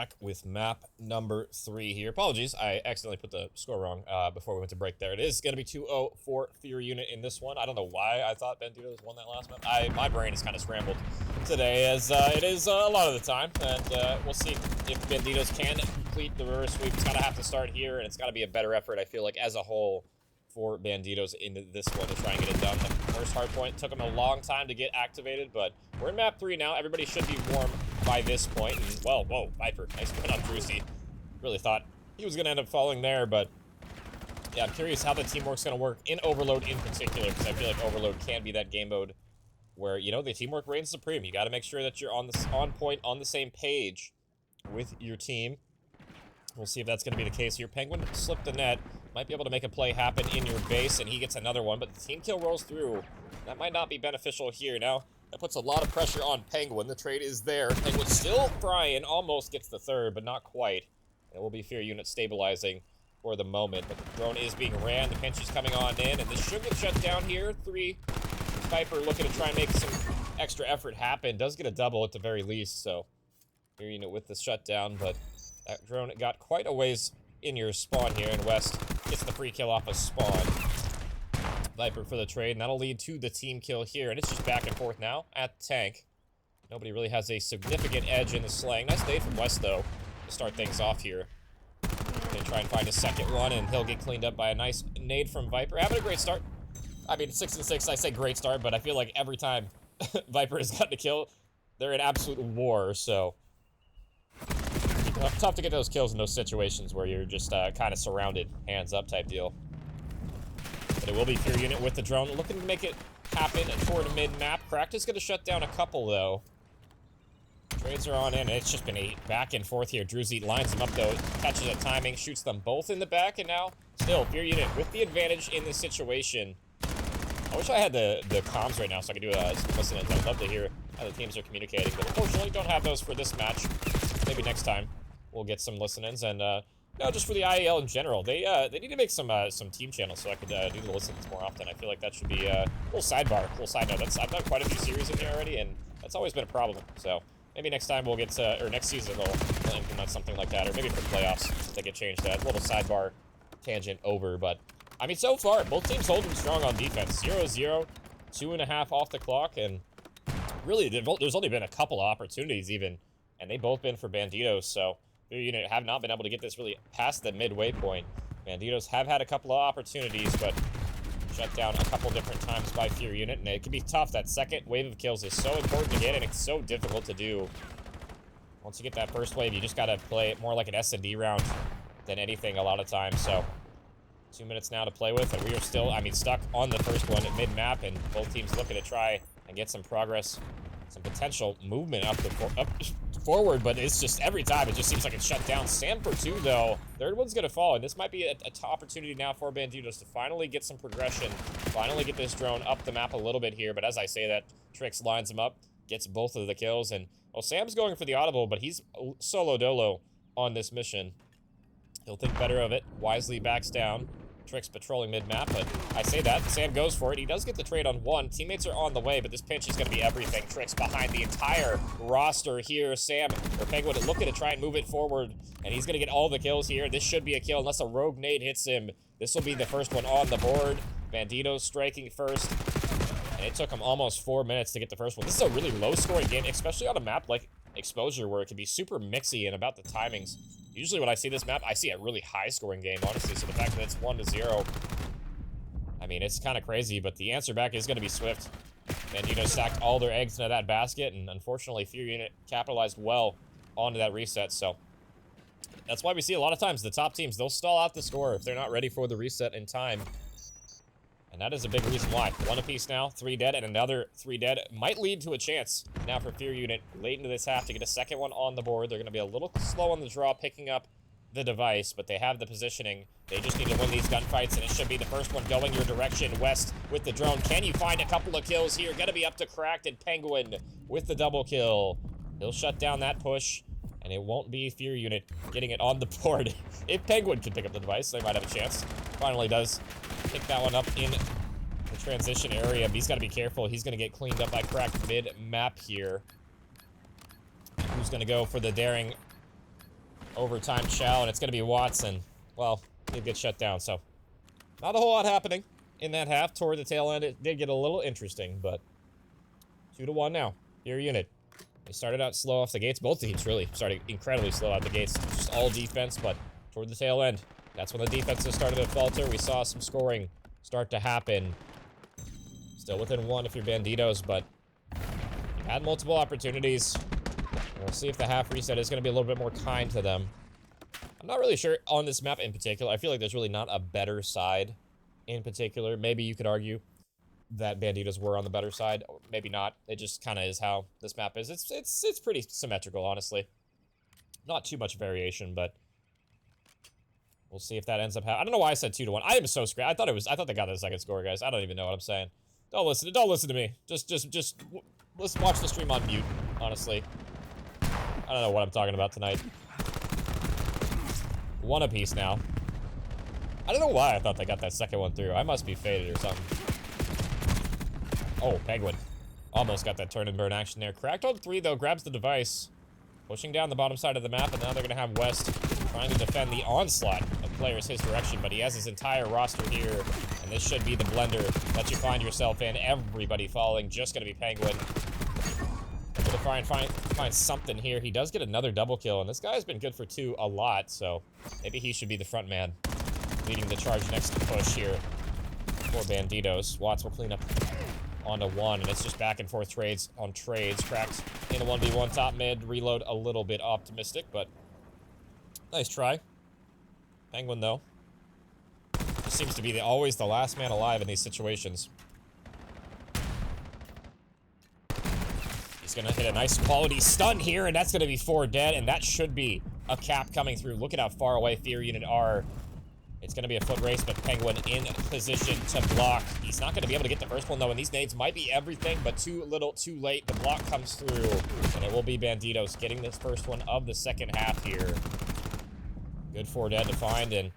back with map number 3 here. Apologies, I accidentally put the score wrong before we went to break there. It is going to be 2-0 for Fury Unit in this one. I don't know why I thought Banditos won that last map. My brain is kind of scrambled today, as it is a lot of the time. And we'll see if Banditos can complete the reverse sweep. It's got to have to start here, and it's got to be a better effort, I feel like, as a whole for Banditos in this one to try and get it done. The first hardpoint took them a long time to get activated, but we're in map 3 now. Everybody should be warm by this point. And, well, whoa, Viper, nice win on Druzy. Really thought he was going to end up falling there, but yeah, I'm curious how the teamwork's going to work in Overload in particular, because I feel like Overload can be that game mode where, you know, the teamwork reigns supreme. You got to make sure that you're on point, on the same page with your team. We'll see if that's going to be the case here. Penguin slipped the net. Might be able to make a play happen in your base, and he gets another one, but the team kill rolls through. That might not be beneficial here. Now, that puts a lot of pressure on Penguin. The trade is there. Penguin still frying, almost gets the third, but not quite. It will be Fear Unit stabilizing for the moment, but the drone is being ran. The pinch is coming on in, and this should get shut down here. 3. Viper looking to try and make some extra effort happen. Does get a double at the very least, so Fear Unit with the shutdown, but that drone got quite a ways in your spawn here, and West gets the free kill off a spawn. Viper for the trade, and that'll lead to the team kill here, and it's just back and forth now at tank. Nobody really has a significant edge in the slang. Nice nade from West, though, to start things off here. They try and find a second one, and he'll get cleaned up by a nice nade from Viper. Having a great start. I mean, 6 and 6, I say great start, but I feel like every time Viper has gotten a kill, they're in absolute war, so tough to get those kills in those situations where you're just kind of surrounded, hands up type deal. But it will be Fear Unit with the drone, looking to make it happen toward mid-map. Cracked is going to shut down a couple, though. Trades are on in, and it's just been a back and forth here. Druzy lines them up, though, catches a timing, shoots them both in the back, and now, still, Fear Unit with the advantage in this situation. I wish I had the comms right now so I could do some listening. I'd love to hear how the teams are communicating, but unfortunately don't have those for this match. Maybe next time we'll get some listen-ins, and no, just for the IEL in general, they need to make some team channels so I could do the listens more often. I feel like that should be a little sidebar, little side note. I've done quite a few series in here already, and that's always been a problem. So maybe next time we'll get or next season they'll implement something like that, or maybe for playoffs they could change that little sidebar tangent over. But I mean, so far both teams holding strong on defense. 0-0, 2.5 off the clock, and really there's only been a couple of opportunities even, and they both been for Banditos. So Fear Unit have not been able to get this really past the midway point. Banditos have had a couple of opportunities, but shut down a couple different times by Fear Unit, and it can be tough. That second wave of kills is so important to get, and it's so difficult to do. Once you get that first wave, you just gotta play it more like an S&D round than anything a lot of times. So 2 minutes now to play with, and we are still, I mean, stuck on the first one at mid-map, and both teams looking to try and get some progress, some potential movement up forward, but it's just every time it just seems like it's shut down. Sam for 2, though. Third one's gonna fall, and this might be a opportunity now for Banditos to finally get some progression, finally get this drone up the map a little bit here. But as I say that, Trix lines him up, gets both of the kills, and well, Sam's going for the audible, but he's solo dolo on this mission. He'll think better of it, wisely backs down. Trix patrolling mid-map, but I say that, Sam goes for it. He does get the trade on 1. Teammates are on the way, but this pinch is going to be everything. Trix behind the entire roster here. Sam, or Penguin, looking to try and move it forward, and he's going to get all the kills here. This should be a kill unless a rogue nade hits him. This will be the first one on the board. Banditos striking first, and it took him almost 4 minutes to get the first one. This is a really low-scoring game, especially on a map like Exposure, where it can be super mixy and about the timings. Usually when I see this map, I see a really high-scoring game, honestly, so the fact that it's 1-0, I mean, it's kind of crazy, but the answer back is going to be swift. Banditos stacked all their eggs into that basket, and unfortunately, Fear Unit capitalized well onto that reset, so that's why we see a lot of times the top teams, they'll stall out the score if they're not ready for the reset in time. And that is a big reason why. 1 apiece now, 3 dead, and another 3 dead. Might lead to a chance now for Fear Unit late into this half to get a second one on the board. They're going to be a little slow on the draw, picking up the device, but they have the positioning. They just need to win these gunfights, and it should be the first one going your direction. West with the drone. Can you find a couple of kills here? Going to be up to Cracked, and Penguin with the double kill. He'll shut down that push, and it won't be Fear Unit getting it on the board. If Penguin can pick up the device, they might have a chance. Finally does. Pick that one up in the transition area, but he's got to be careful. He's going to get cleaned up by Cracked mid-map here. Who's going to go for the daring overtime chow, and it's going to be Watson. Well, he'll get shut down, so not a whole lot happening in that half. Toward the tail end, it did get a little interesting, but 2-1 now. Your unit. They started out slow off the gates. Both teams really started incredibly slow out the gates. Just all defense, but toward the tail end, that's when the defenses started to falter. We saw some scoring start to happen. Still within 1 if you're Banditos, but you've had multiple opportunities. We'll see if the half reset is going to be a little bit more kind to them. I'm not really sure on this map in particular. I feel like there's really not a better side in particular. Maybe you could argue that Banditos were on the better side. Maybe not. It just kind of is how this map is. It's pretty symmetrical, honestly. Not too much variation, but we'll see if that ends up I don't know why I said 2-1. I am so screwed. I thought they got the second score, guys. I don't even know what I'm saying. Don't listen to me. Just let's watch the stream on mute, honestly. I don't know what I'm talking about tonight. 1 apiece now. I don't know why I thought they got that second one through. I must be faded or something. Oh, Penguin. Almost got that turn and burn action there. Cracked on 3, though. Grabs the device. Pushing down the bottom side of the map, and now they're going to have West trying to defend the onslaught of players his direction, but he has his entire roster here, and this should be the blender that you find yourself in. Everybody falling. Just going to be Penguin. To try and find something here. He does get another double kill, and this guy's been good for 2 a lot, so maybe he should be the front man leading the charge next push here for Banditos. Watts will clean up onto 1, and it's just back and forth trades on trades. Cracked in a 1v1 top mid. Reload a little bit optimistic, but nice try. Penguin, though, just seems to be always the last man alive in these situations. He's gonna hit a nice quality stun here, and that's gonna be 4 dead, and that should be a cap coming through. Look at how far away Fear Unit are. It's gonna be a foot race, but Penguin in position to block. He's not gonna be able to get the first one, though, and these nades might be everything, but too little, too late. The block comes through, and it will be Banditos getting this first one of the second half here. Good 4 dead to find, and,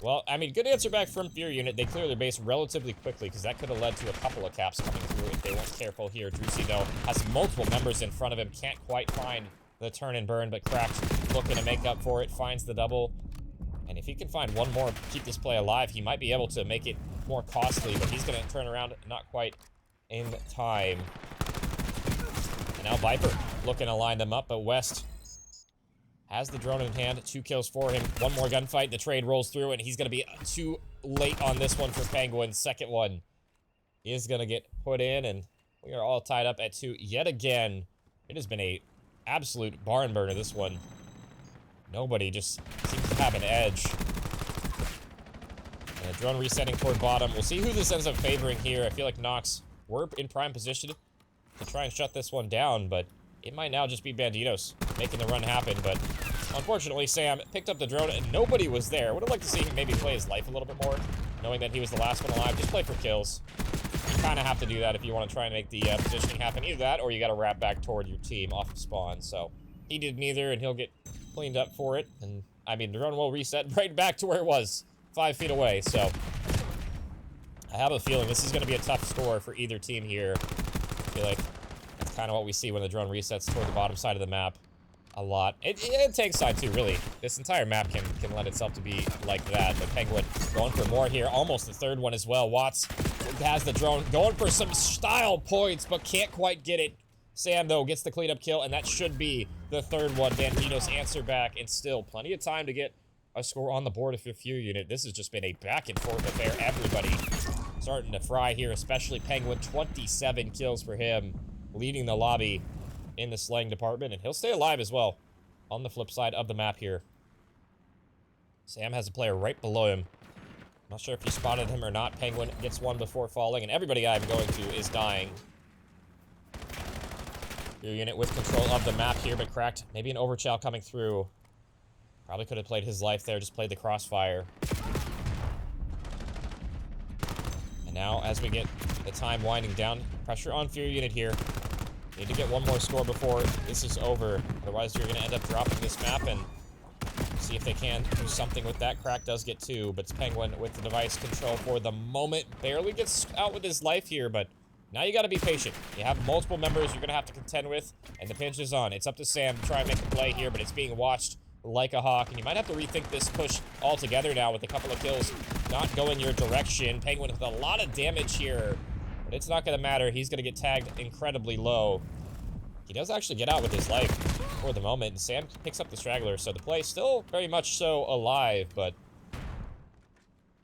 well, I mean, good answer back from Fear Unit. They clear their base relatively quickly, because that could have led to a couple of caps coming through if they weren't careful here. Druzy, though, has multiple members in front of him. Can't quite find the turn and burn, but Cracked looking to make up for it. Finds the double. And if he can find one more, keep this play alive, he might be able to make it more costly, but he's going to turn around not quite in time. And now Viper looking to line them up, but West has the drone in hand. 2 kills for him. One more gunfight. The trade rolls through, and he's going to be too late on this one for Penguin. Second one is going to get put in, and we are all tied up at 2 yet again. It has been a absolute barn burner, this one. Nobody just seems to have an edge. And a drone resetting toward bottom. We'll see who this ends up favoring here. I feel like Nox were in prime position to try and shut this one down, but it might now just be Banditos making the run happen. But unfortunately, Sam picked up the drone and nobody was there. Would have liked to see him maybe play his life a little bit more, knowing that he was the last one alive. Just play for kills. You kind of have to do that if you want to try and make the positioning happen. Either that, or you got to wrap back toward your team off of spawn. So he did neither, and he'll get cleaned up for it. And I mean, the drone will reset right back to where it was, 5 feet away. So I have a feeling this is going to be a tough score for either team here. I feel like that's kind of what we see when the drone resets toward the bottom side of the map a lot. It takes side too, really. This entire map can lend itself to be like that. But Penguin going for more here. Almost the third one as well. Watts has the drone going for some style points, but can't quite get it. Sam, though, gets the cleanup kill, and that should be the third one. Banditos answer back, and still plenty of time to get a score on the board if you're Fear Unit. This has just been a back-and-forth affair. Everybody starting to fry here, especially Penguin. 27 kills for him, leading the lobby in the slaying department, and he'll stay alive as well on the flip side of the map here. Sam has a player right below him. Not sure if you spotted him or not. Penguin gets one before falling, and everybody I'm going to is dying. Your unit with control of the map here, but Cracked. Maybe an overchow coming through. Probably could have played his life there, just played the crossfire. And now, as we get the time winding down, pressure on Fear Unit here. Need to get one more score before this is over. Otherwise, you're going to end up dropping this map, and see if they can do something with that. Crack does get 2, but it's Penguin with the device control for the moment. Barely gets out with his life here, but now you got to be patient. You have multiple members you're going to have to contend with, and the pinch is on. It's up to Sam to try and make the play here, but it's being watched like a hawk, and you might have to rethink this push altogether now with a couple of kills not going your direction. Penguin with a lot of damage here, but it's not going to matter. He's going to get tagged incredibly low. He does actually get out with his life for the moment, and Sam picks up the straggler, so the play still very much so alive, but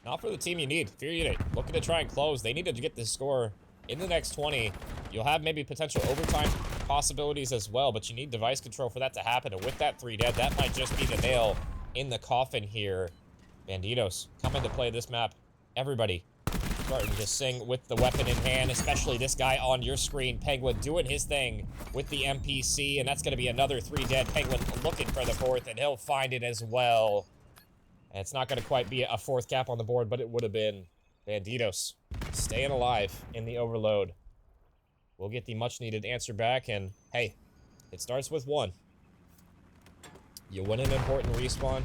not for the team you need. Fear Unit looking to try and close. They needed to get this score in the next 20. You'll have maybe potential overtime possibilities as well, but you need device control for that to happen, and with that 3 dead, that might just be the nail in the coffin here. Banditos coming to play this map. Everybody starting to sing with the weapon in hand, especially this guy on your screen, Penguin, doing his thing with the MPC, and that's going to be another 3 dead. Penguin looking for the 4th, and he'll find it as well. And it's not going to quite be a 4th cap on the board, but it would have been. Banditos staying alive in the overload. We'll get the much-needed answer back, and hey, it starts with 1. You win an important respawn,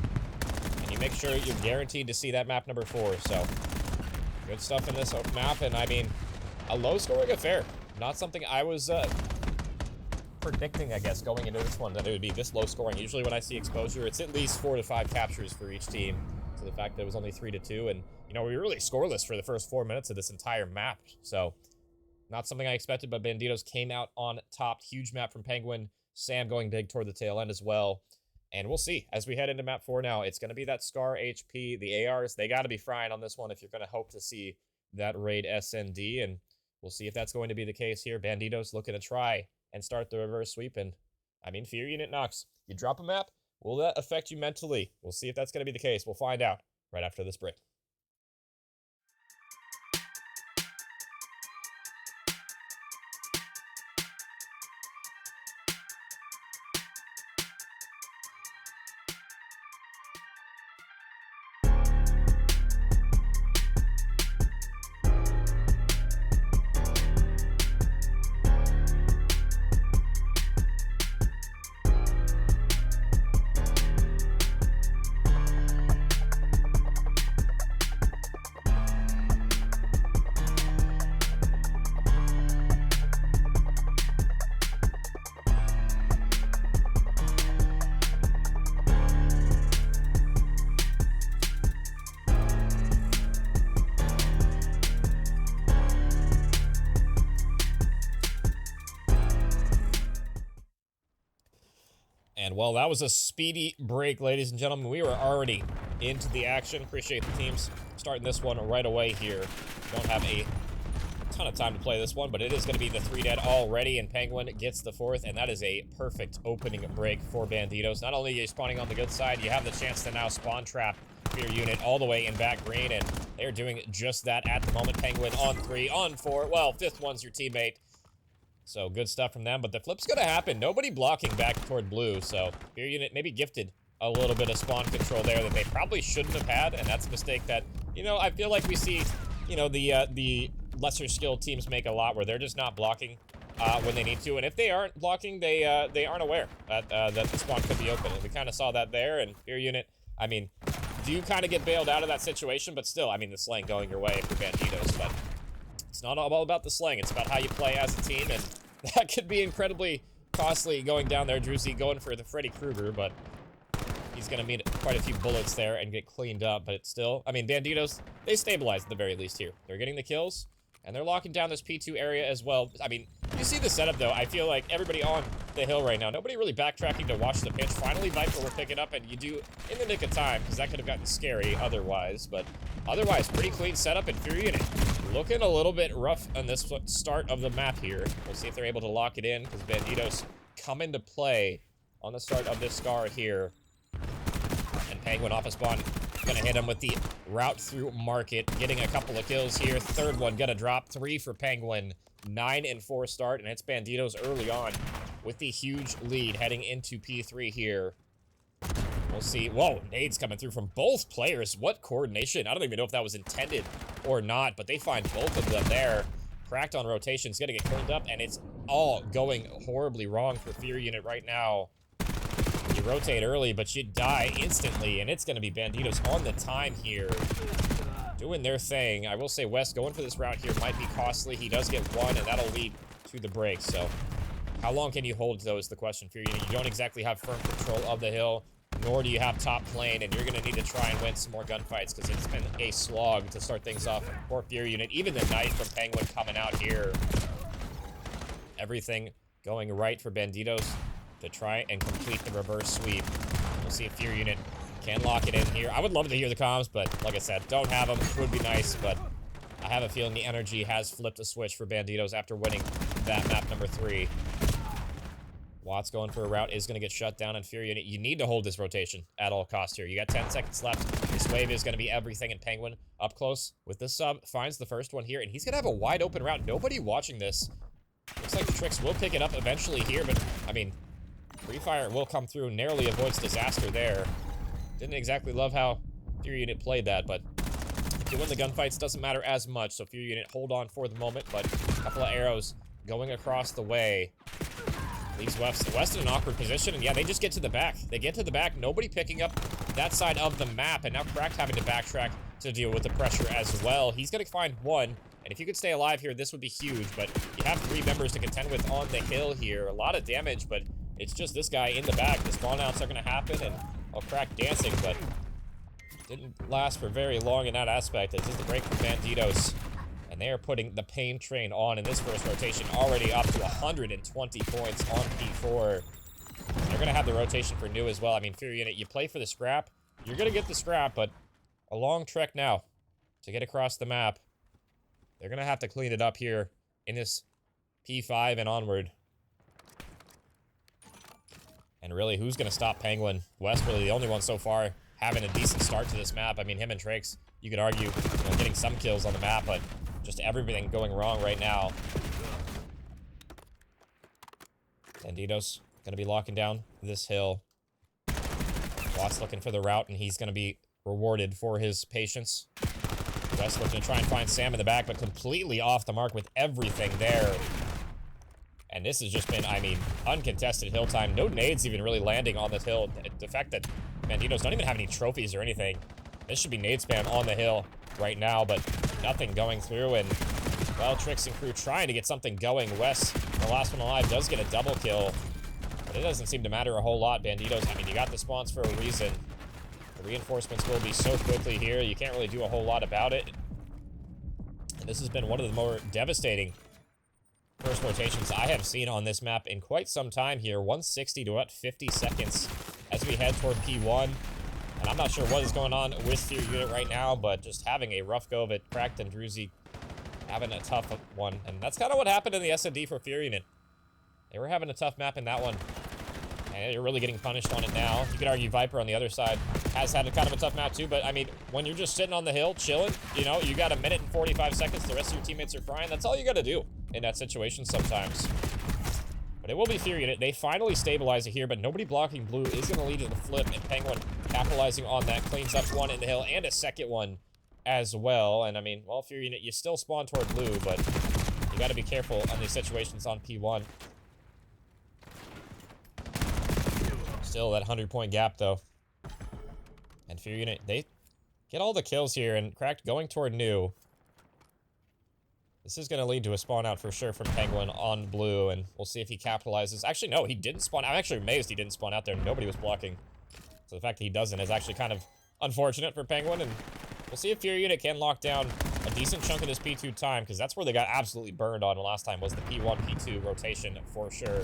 and you make sure you're guaranteed to see that map number 4, so good stuff in this map, and I mean, a low-scoring affair. Not something I was predicting, I guess, going into this one, that it would be this low-scoring. Usually when I see exposure, it's at least 4 to 5 captures for each team. So the fact that it was only 3 to 2, and, you know, we were really scoreless for the first 4 minutes of this entire map, so not something I expected, but Banditos came out on top. Huge map from Penguin. Sam going big toward the tail end as well. And we'll see. As we head into map 4 now, it's going to be that Scar HP. The ARs, they got to be frying on this one if you're going to hope to see that raid SND. And we'll see if that's going to be the case here. Banditos looking to try and start the reverse sweep. And, I mean, Fear Unit knocks. You drop a map, will that affect you mentally? We'll see if that's going to be the case. We'll find out right after this break. And, well, that was a speedy break, ladies and gentlemen. We were already into the action. Appreciate the teams starting this one right away here. Don't have a ton of time to play this one, but it is going to be the 3 dead already, and Penguin gets the 4th, and that is a perfect opening break for Banditos. Not only are you spawning on the good side, you have the chance to now spawn trap Fear Unit all the way in back green, and they're doing just that at the moment. Penguin on 3, on 4. Well, 5th one's your teammate. So good stuff from them, but the flip's gonna happen. Nobody blocking back toward blue, so Fear Unit maybe gifted a little bit of spawn control there that they probably shouldn't have had, and that's a mistake that, you know, I feel like we see, you know, the lesser skilled teams make a lot, where they're just not blocking when they need to, and if they aren't blocking, they aren't aware that the spawn could be open, and we kind of saw that there. And Fear Unit, I mean, do kind of get bailed out of that situation, but still, I mean, the slang going your way for Banditos, but it's not all about the slang. It's about how you play as a team, and that could be incredibly costly going down there. Druzy going for the Freddy Krueger, but he's going to meet quite a few bullets there and get cleaned up. But it's still, I mean, Banditos, they stabilized at the very least here. They're getting the kills, and they're locking down this P2 area as well. I mean, you see the setup, though. I feel like everybody on the hill right now, nobody really backtracking to watch the pitch. Finally, Viper will pick it up, and you do in the nick of time, because that could have gotten scary otherwise. But otherwise, pretty clean setup, and Fear Unit looking a little bit rough on this start of the map here. We'll see if they're able to lock it in, because Banditos come into play on the start of this Scar here. And Penguin off a spawn, gonna hit him with the route through market, getting a couple of kills here. 3rd one gonna drop. 3 for Penguin. 9 and 4 start, and it's Banditos early on with the huge lead heading into P3 here. We'll see. Whoa, nades coming through from both players. What coordination. I don't even know if that was intended or not, but they find both of them there. Cracked on rotation. It's going to get cleaned up, and it's all going horribly wrong for Fear Unit right now. You rotate early, but you die instantly, and it's going to be Banditos on the time here, doing their thing. I will say West going for this route here might be costly. He does get 1, and that'll lead to the break. So how long can you hold those? The question for you. You don't exactly have firm control of the hill. nor do you have top plane, and you're going to need to try and win some more gunfights because it's been a slog to start things off for Fury Unit. Even the Knight from Penguin coming out here. Everything going right for Banditos to try and complete the reverse sweep. We'll see if Fury Unit can lock it in here. I would love to hear the comms, but like I said, don't have them. Would be nice, but I have a feeling the energy has flipped a switch for Banditos after winning that map number 3. Watts going for a route is going to get shut down, and Fury Unit, you need to hold this rotation at all costs here. You got 10 seconds left. This wave is going to be everything, and Penguin up close with this sub finds the first one here, and he's going to have a wide open route. Nobody watching this. Looks like the Tricks will pick it up eventually here, but, I mean, Free Fire will come through, narrowly avoids disaster there. Didn't exactly love how Fury Unit played that, but if you win the gunfights, doesn't matter as much, so Fury Unit hold on for the moment, but a couple of arrows going across the way. Leaves West in an awkward position, and yeah, they just get to the back. They get to the back, nobody picking up that side of the map, and now Cracked having to backtrack to deal with the pressure as well. He's gonna find one, and if you could stay alive here, this would be huge, but you have 3 members to contend with on the hill here. A lot of damage, but it's just this guy in the back. The spawn outs are gonna happen, and Cracked dancing, but didn't last for very long in that aspect. This is the break from Banditos. And they are putting the pain train on in this first rotation, already up to 120 points on P4. They're going to have the rotation for new as well. I mean, Fury Unit, you play for the scrap. You're going to get the scrap, but a long trek now to get across the map. They're going to have to clean it up here in this P5 and onward. And really, who's going to stop Penguin? West really the only one so far having a decent start to this map. I mean, him and Trakes, you could argue, getting some kills on the map, but just everything going wrong right now. Banditos going to be locking down this hill. Watts looking for the route, and he's going to be rewarded for his patience. West looking to try and find Sam in the back, but completely off the mark with everything there. And this has just been, I mean, uncontested hill time. No nades even really landing on this hill. The fact that Banditos don't even have any trophies or anything. This should be nade spam on the hill right now, but nothing going through, and, well, Tricks and crew trying to get something going. West, the last one alive, does get a double kill, but it doesn't seem to matter a whole lot. Banditos, I mean, you got the spawns for a reason. The reinforcements will be so quickly here, you can't really do a whole lot about it. And this has been one of the more devastating first rotations I have seen on this map in quite some time here. 160 to about 50 seconds as we head toward P1. And I'm not sure what is going on with Fury Unit right now, but just having a rough go of it. Cracked and Druzy having a tough one. And that's kind of what happened in the S&D for Fury Unit. They were having a tough map in that one. And you're really getting punished on it now. You could argue Viper on the other side has had a kind of a tough map too, but I mean, when you're just sitting on the hill, chilling, you know, you got 1 minute and 45 seconds, the rest of your teammates are frying. That's all you got to do in that situation sometimes. But it will be Fury Unit. They finally stabilize it here, but nobody blocking blue is going to lead to the flip, and Penguin capitalizing on that, cleans up one in the hill and a second one as well. And I mean, well, Fury Unit, you still spawn toward blue, but you got to be careful on these situations on P1. Still that 100-point gap, though. And Fury Unit, they get all the kills here, and Cracked going toward new. This is going to lead to a spawn out for sure from Penguin on blue, and we'll see if he capitalizes. Actually, no, he didn't spawn. I'm actually amazed he didn't spawn out there. Nobody was blocking. So the fact that he doesn't is actually kind of unfortunate for Penguin, and we'll see if Fury Unit can lock down a decent chunk of this P2 time, because that's where they got absolutely burned on last time, was the P1, P2 rotation for sure.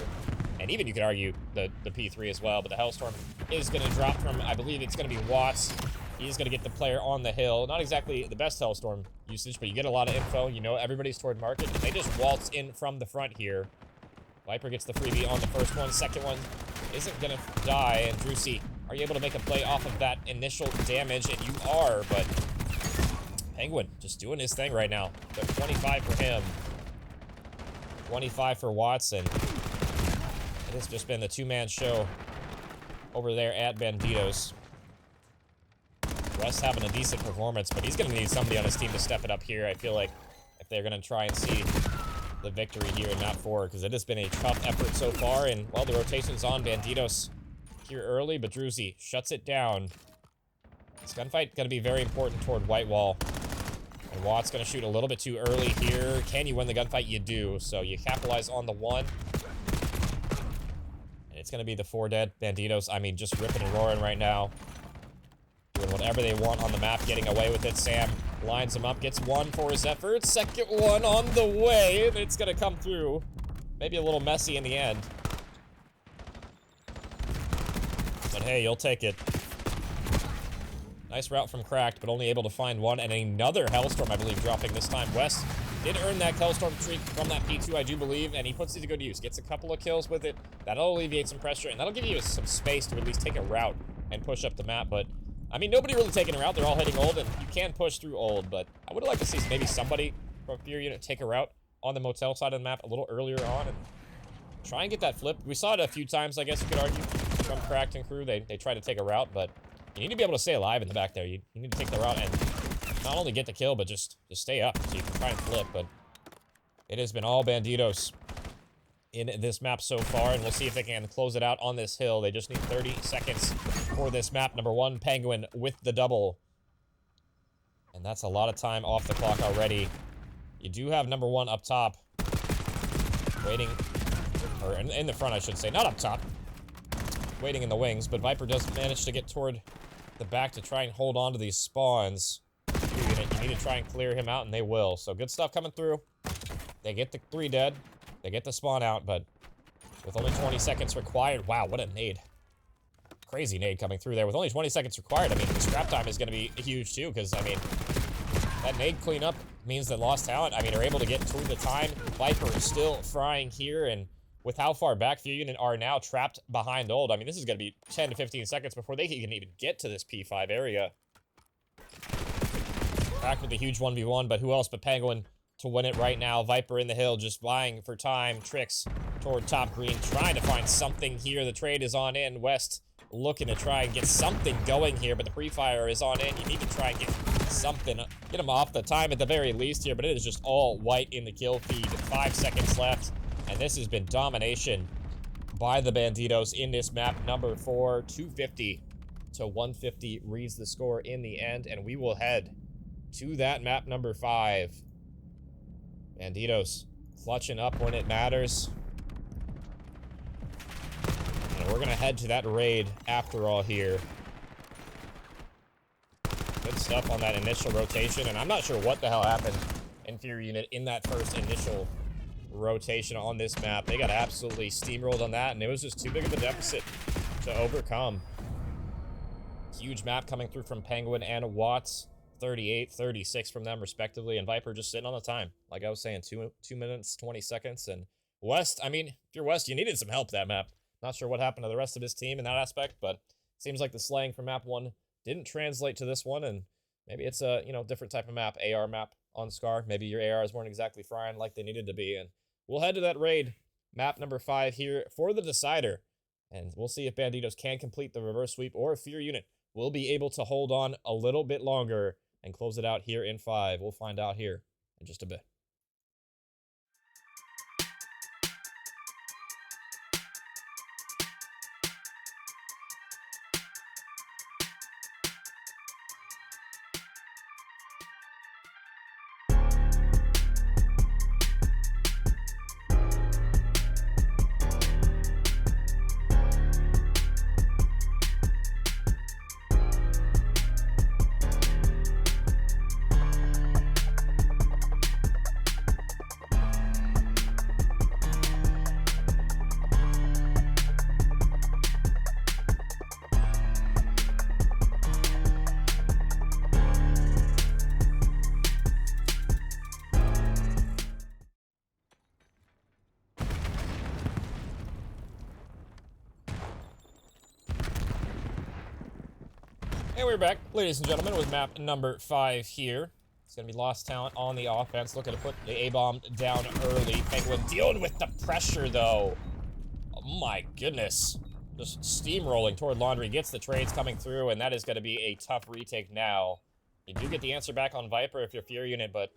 And even you could argue the P3 as well, but the Hellstorm is going to drop from, I believe it's going to be Watts. He's going to get the player on the hill. Not exactly the best Hellstorm usage, but you get a lot of info. You know everybody's toward market, and they just waltz in from the front here. Viper gets the freebie on the first one. Second one isn't going to die, and Druzy, are you able to make a play off of that initial damage? And you are, but Penguin just doing his thing right now. They're 25 for him. 25 for Watson. It has just been the two-man show over there at Banditos. West having a decent performance, but he's going to need somebody on his team to step it up here, I feel like, if they're going to try and see the victory here in map 4, because it has been a tough effort so far, and, well, the rotation's on Banditos here early, but Druzy shuts it down. This gunfight going to be very important toward White Wall. And Watt's going to shoot a little bit too early here. Can you win the gunfight? You do. So you capitalize on the one. And It's going to be the 4 dead. Banditos, I mean, just ripping and roaring right now. Doing whatever they want on the map, getting away with it. Sam lines him up, gets 1 for his effort. Second one on the way, and it's going to come through. Maybe a little messy in the end. But hey, you'll take it. Nice route from Cracked, but only able to find 1. And another Hellstorm, I believe, dropping this time. West did earn that Hellstorm streak from that P2, I do believe, and he puts it to good use. Gets a couple of kills with it. That'll alleviate some pressure, and that'll give you some space to at least take a route and push up the map. But, I mean, nobody really taking a route. They're all hitting old, and you can push through old. But I would like to see maybe somebody from Fear Unit take a route on the motel side of the map a little earlier on and try and get that flip. We saw it a few times, I guess you could argue, from Cracked and crew. They try to take a route, but you need to be able to stay alive in the back there. You need to take the route and not only get the kill, but just stay up so you can try and flip. But it has been all Banditos in this map so far, and we'll see if they can close it out on this hill. They just need 30 seconds for this map. Number 1, Penguin with the double. And that's a lot of time off the clock already. You do have number 1 up top. Waiting, or in the front, I should say. Not up top. Waiting in the wings, but Viper does manage to get toward the back to try and hold on to these spawns. You need to try and clear him out, and they will. So good stuff coming through. They get the 3 dead. They get the spawn out, but with only 20 seconds required. Wow, what a nade. Crazy nade coming through there. With only 20 seconds required, I mean, the scrap time is going to be huge, too, because, I mean, that nade cleanup means that Lost Talent, I mean, are able to get through the time. Viper is still frying here, and with how far back Fear Unit are now trapped behind old, I mean, this is going to be 10 to 15 seconds before they can even get to this P5 area. Back with the huge 1v1, but who else but Penguin to win it right now? Viper in the hill, just vying for time. Tricks toward top green, trying to find something here. The trade is on in. West looking to try and get something going here, but the pre-fire is on in. You need to try and get something, get him off the time at the very least here, but it is just all white in the kill feed. 5 seconds left, and this has been domination by the Banditos in this map. Number 4, 250 to 150 reads the score in the end, and we will head to that map number 5. Banditos clutching up when it matters. And we're gonna head to that raid after all here. Good stuff on that initial rotation, and I'm not sure what the hell happened in Fear Unit in that first initial rotation on this map. They got absolutely steamrolled on that, and it was just too big of a deficit to overcome. Huge map coming through from Penguin and Watts. 38, 36 from them respectively, and Viper just sitting on the time. Like I was saying, 2 minutes, 20 seconds, and West, I mean, if you're West, you needed some help that map. Not sure what happened to the rest of his team in that aspect, but seems like the slaying from map 1 didn't translate to this one, and maybe it's a, you know, different type of map, AR map on Scar. Maybe your ARs weren't exactly frying like they needed to be, and we'll head to that raid, map number 5 here for the decider, and we'll see if Banditos can complete the reverse sweep, or if Fear Unit will be able to hold on a little bit longer and close it out here in 5. We'll find out here in just a bit. And we're back, ladies and gentlemen, with map number 5 here. It's going to be Lost Talent on the offense, looking to put the A-bomb down early. Penguin dealing with the pressure, though. Oh my goodness. Just steamrolling toward Laundry, gets the trades coming through, and that is going to be a tough retake now. You do get the answer back on Viper if you're Fear Unit, but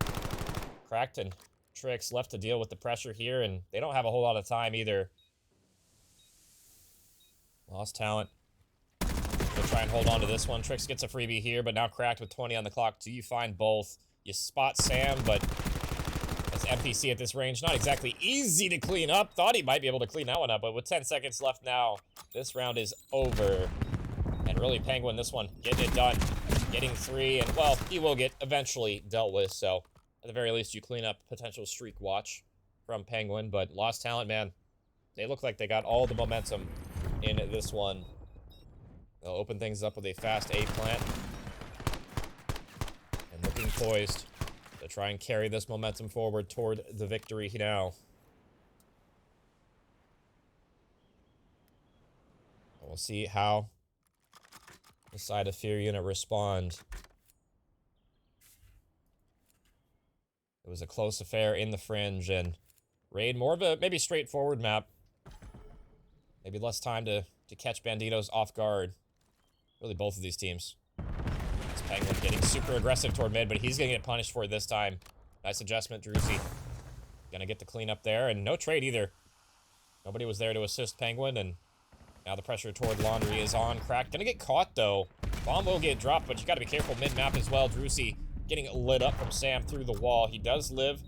Cracked and Tricks left to deal with the pressure here, and they don't have a whole lot of time either. Lost Talent. We'll try and hold on to this one. Tricks gets a freebie here, but now Cracked with 20 on the clock. Do you find both? You spot Sam, but as NPC at this range. Not exactly easy to clean up. Thought he might be able to clean that one up, but with 10 seconds left now, this round is over. And really, Penguin, this one, getting it done. Getting 3, and, well, he will get eventually dealt with, so at the very least, you clean up potential streak watch from Penguin, but Lost Talent, man, they look like they got all the momentum in this one. They'll open things up with a fast A plant. And looking poised to try and carry this momentum forward toward the victory now. We'll see how the side of Fear Unit respond. It was a close affair in the Fringe, and Raid, more of a maybe straightforward map. Maybe less time to catch Banditos off guard. Really, both of these teams. It's Penguin getting super aggressive toward mid, but he's gonna get punished for it this time. Nice adjustment, Druzy. Gonna get the clean up there, and no trade either. Nobody was there to assist Penguin, and now the pressure toward Laundry is on. Crack gonna get caught, though. Bomb will get dropped, but you gotta be careful mid-map as well. Druzy getting lit up from Sam through the wall. He does live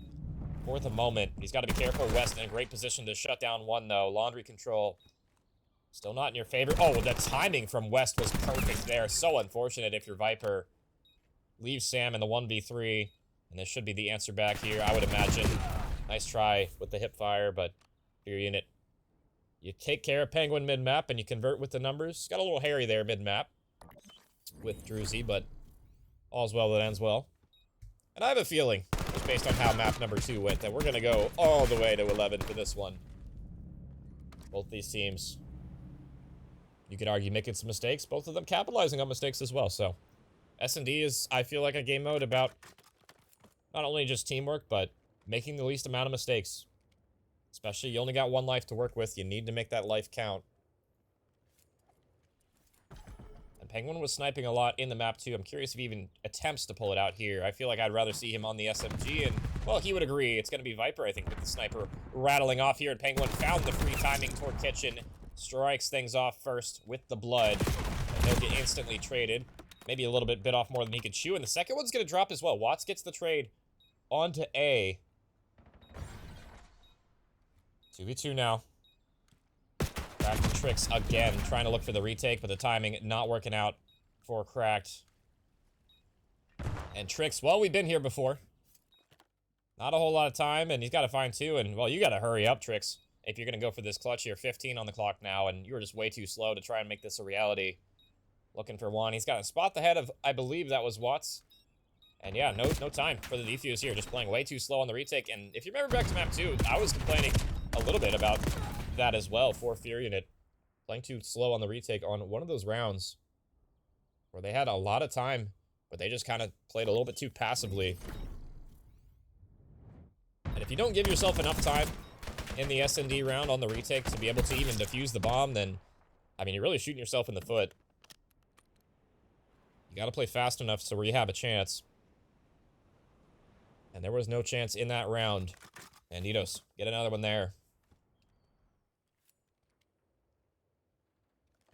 for the moment. He's got to be careful. West in a great position to shut down one, though. Laundry control still not in your favor. Oh, the timing from West was perfect there. So unfortunate if you're Viper. Leave Sam in the 1v3, and this should be the answer back here, I would imagine. Nice try with the hip fire, but Fear Unit, you take care of Penguin mid-map, and you convert with the numbers. Got a little hairy there mid-map with Druzy, but all's well that ends well. And I have a feeling, just based on how map number 2 went, that we're going to go all the way to 11 for this one. Both these teams, you could argue, making some mistakes. Both of them capitalizing on mistakes as well. So, S&D is, I feel like, a game mode about not only just teamwork, but making the least amount of mistakes. Especially, you only got one life to work with. You need to make that life count. Penguin was sniping a lot in the map, too. I'm curious if he even attempts to pull it out here. I feel like I'd rather see him on the SMG, and, well, he would agree. It's going to be Viper, I think, with the sniper rattling off here, and Penguin found the free timing toward Kitchen. Strikes things off first with the blood, and they'll get instantly traded. Maybe a little bit off more than he could chew, and the second one's going to drop as well. Watts gets the trade onto A. 2v2 now. Back to Tricks again, trying to look for the retake, but the timing not working out for Cracked. And Tricks, well, we've been here before. Not a whole lot of time, and he's got to find 2, and, well, you got to hurry up, Tricks, if you're going to go for this clutch here. 15 on the clock now, and you were just way too slow to try and make this a reality. Looking for 1. He's got a spot the head of, I believe that was Watts. And, yeah, no time for the defuse here, just playing way too slow on the retake. And if you remember back to map 2, I was complaining a little bit about that as well for Fear Unit. Playing too slow on the retake on one of those rounds where they had a lot of time, but they just kind of played a little bit too passively. And if you don't give yourself enough time in the S&D round on the retake to be able to even defuse the bomb, then, I mean, you're really shooting yourself in the foot. You gotta play fast enough so where you have a chance. And there was no chance in that round. Banditos, get another one there.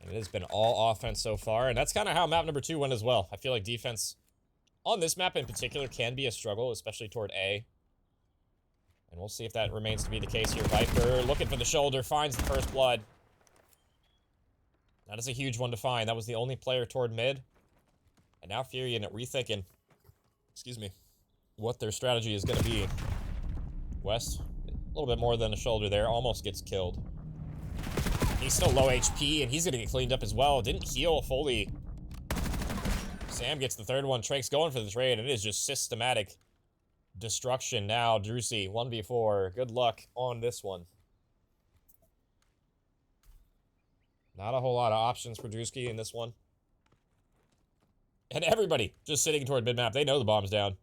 And it has been all offense so far, and that's kind of how map number 2 went as well. I feel like defense on this map in particular can be a struggle, especially toward A. And we'll see if that remains to be the case here. Viper looking for the shoulder, finds the first blood. That is a huge one to find. That was the only player toward mid. And now Fear Unit rethinking, excuse me, what their strategy is going to be. West, a little bit more than a shoulder there, almost gets killed. He's still low HP, and he's going to get cleaned up as well. Didn't heal fully. Sam gets the third one. Trake's going for the trade, and it is just systematic destruction now. Druzy, 1v4. Good luck on this one. Not a whole lot of options for Druzy in this one. And everybody just sitting toward mid-map. They know the bomb's down.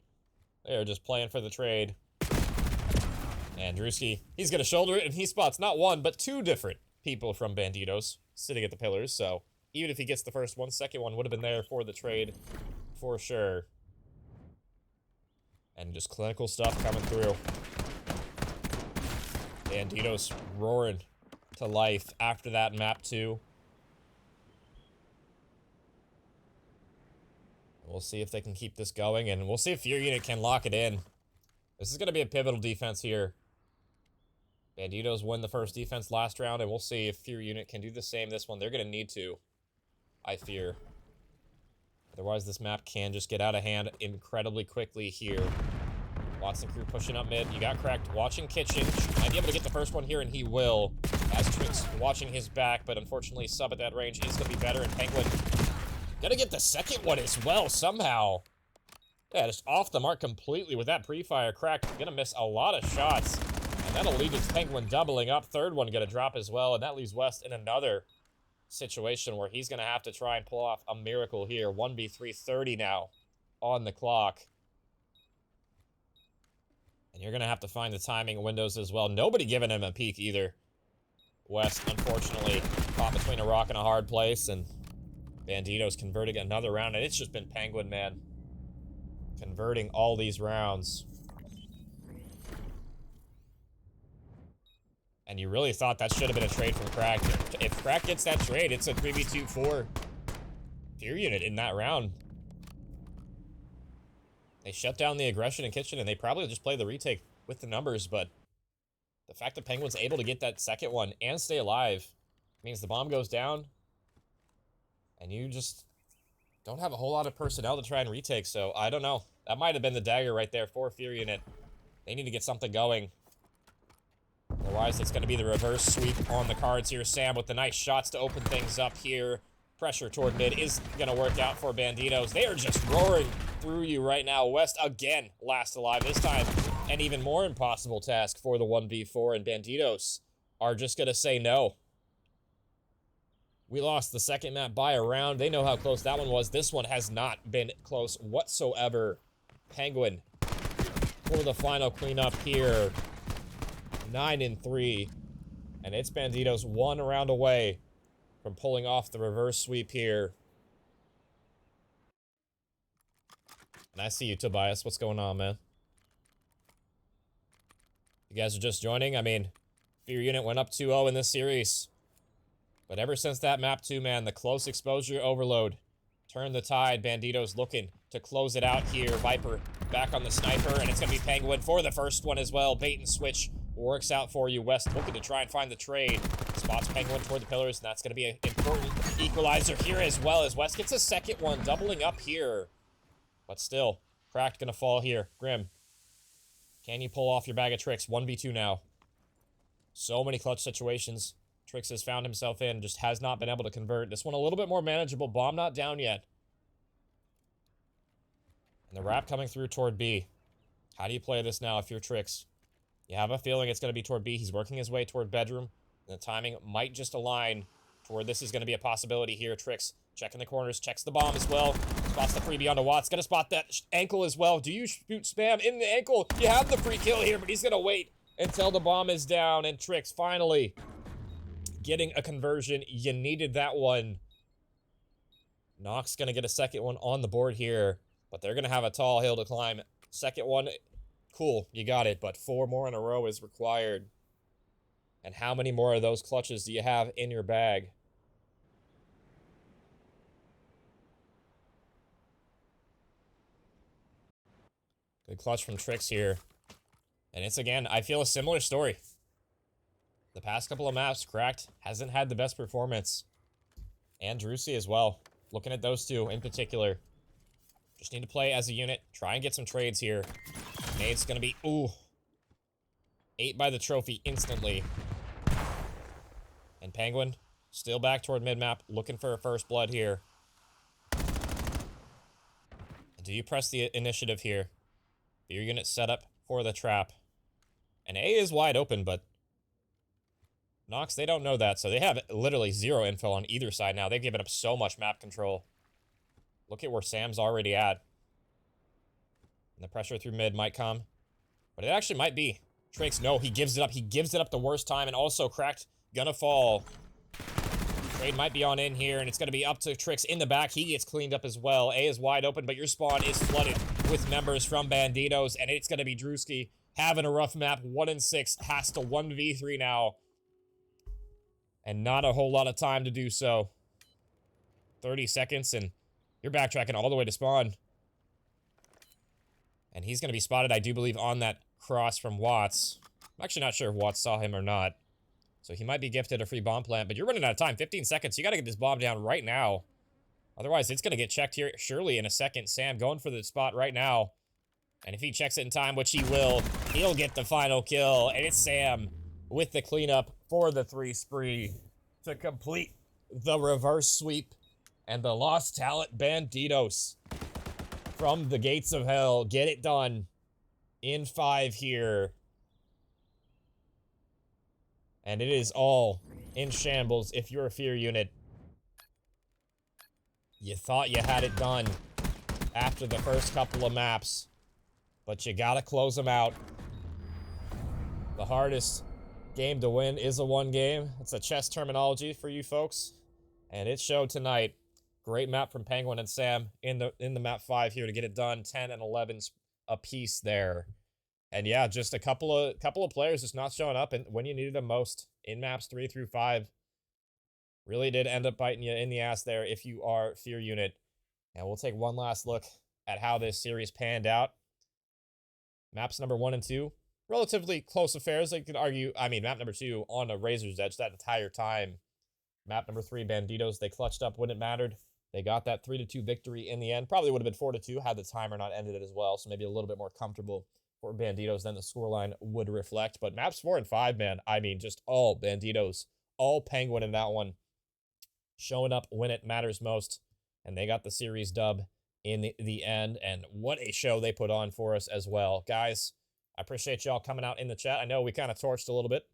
They are just playing for the trade. And Druzy, he's going to shoulder it, and he spots not one, but 2 different people from Banditos sitting at the pillars. So even if he gets the first one, second one would have been there for the trade for sure. And just clinical stuff coming through. Banditos roaring to life after that map 2. We'll see if they can keep this going, and we'll see if Fear Unit can lock it in. This is going to be a pivotal defense here. Banditos win the first defense last round, and we'll see if Fear Unit can do the same this one. They're going to need to, I fear. Otherwise, this map can just get out of hand incredibly quickly here. Watson crew pushing up mid. You got cracked. Watching kitchen. Might be able to get the first one here, and he will. As Trix watching his back, but unfortunately, sub at that range is going to be better, and Penguin gonna get the second one as well, somehow. Yeah, just off the mark completely with that pre-fire. Cracked. Gonna miss a lot of shots. And that'll lead to Penguin doubling up. Third one gonna drop as well, and that leaves West in another situation where he's gonna have to try and pull off a miracle here. 1v3, 30 now on the clock. And you're gonna have to find the timing windows as well. Nobody giving him a peek either. West, unfortunately, caught between a rock and a hard place, and Banditos converting another round, and it's just been Penguin, man. Converting all these rounds. And you really thought that should have been a trade from Crack. If Crack gets that trade, it's a 3v2 for Fear Unit in that round. They shut down the aggression in kitchen, and they probably just play the retake with the numbers, but the fact that Penguin's able to get that second one and stay alive means the bomb goes down, and you just don't have a whole lot of personnel to try and retake, so I don't know. That might have been the dagger right there for Fear Unit. They need to get something going. Otherwise, it's going to be the reverse sweep on the cards here. Sam with the nice shots to open things up here. Pressure toward mid is going to work out for Banditos. They are just roaring through you right now. West, again, last alive. This time, an even more impossible task for the 1v4, and Banditos are just going to say no. We lost the second map by a round. They know how close that one was. This one has not been close whatsoever. Penguin for the final cleanup here. 9-3. And it's Banditos 1 round away from pulling off the reverse sweep here. And I see you, Tobias. What's going on, man? You guys are just joining? I mean, Fear Unit went up 2-0 in this series. But ever since that map 2, man, the close exposure overload turned the tide. Banditos looking to close it out here. Viper back on the sniper, and it's going to be Penguin for the first one as well. Bait and switch works out for you. West looking to try and find the trade. Spots Penguin toward the pillars, and that's going to be an important equalizer here as well, as West gets a second one, doubling up here. But still, Cracked going to fall here. Grim, can you pull off your bag of tricks? 1v2 now. So many clutch situations Trix has found himself in, just has not been able to convert. This one a little bit more manageable. Bomb not down yet. And the wrap coming through toward B. How do you play this now if you're Trix? You have a feeling it's going to be toward B. He's working his way toward bedroom. And the timing might just align to where this is going to be a possibility here. Trix checking the corners, checks the bomb as well. Spots the freebie onto Watts. Going to spot that ankle as well. Do you shoot spam in the ankle? You have the free kill here, but he's going to wait until the bomb is down. And Trix finally getting a conversion. You needed that one. Nox going to get a second one on the board here, but they're going to have a tall hill to climb. Second one, cool, you got it, but 4 more in a row is required. And how many more of those clutches do you have in your bag? Good clutch from Trix here. And it's, again, I feel a similar story. The past couple of maps, Cracked hasn't had the best performance. And Drusy as well. Looking at those two in particular. Just need to play as a unit. Try and get some trades here. Nade's gonna be, ooh. 8 by the trophy instantly. And Penguin, still back toward mid-map, looking for a first blood here. Do you press the initiative here? Your unit set up for the trap. And A is wide open, but Nox, they don't know that, so they have literally 0 info on either side now. They've given up so much map control. Look at where Sam's already at. And the pressure through mid might come. But it actually might be. Trix, no, he gives it up. He gives it up the worst time, and also Cracked gonna fall. Trade might be on in here, and it's gonna be up to Trix in the back. He gets cleaned up as well. A is wide open, but your spawn is flooded with members from Banditos, and it's gonna be Drewski having a rough map. 1-6, has to 1v3 now. And not a whole lot of time to do so. 30 seconds, and you're backtracking all the way to spawn. And he's going to be spotted, I do believe, on that cross from Watts. I'm actually not sure if Watts saw him or not. So he might be gifted a free bomb plant, but you're running out of time. 15 seconds. You got to get this bomb down right now. Otherwise, it's going to get checked here surely in a second. Sam going for the spot right now. And if he checks it in time, which he will, he'll get the final kill. And it's Sam with the cleanup for the 3 spree to complete the reverse sweep. And the lost talent Banditos from the gates of hell get it done in 5 here. And it is all in shambles if you're a fear unit. You thought you had it done after the first couple of maps, but you gotta close them out. The hardest game to win is a 1 game. It's a chess terminology for you folks, and it showed tonight. Great map from Penguin and Sam in the map 5 here to get it done. 10 and 11 apiece there. And yeah, just a couple of players just not showing up and when you needed them most in maps 3 through 5. Really did end up biting you in the ass there if you are fear unit. And we'll take one last look at how this series panned out. Maps number 1 and 2, relatively close affairs. You could argue, I mean, map number 2 on a razor's edge that entire time. Map number 3, Banditos, they clutched up when it mattered. They got that 3-2 victory in the end. Probably would have been 4-2 had the timer not ended it as well. So maybe a little bit more comfortable for Banditos than the scoreline would reflect. But maps 4 and 5, man, I mean, just all Banditos, all Penguin in that one. Showing up when it matters most. And they got the series dub in the end. And what a show they put on for us as well. Guys, I appreciate y'all coming out in the chat. I know we kind of torched a little bit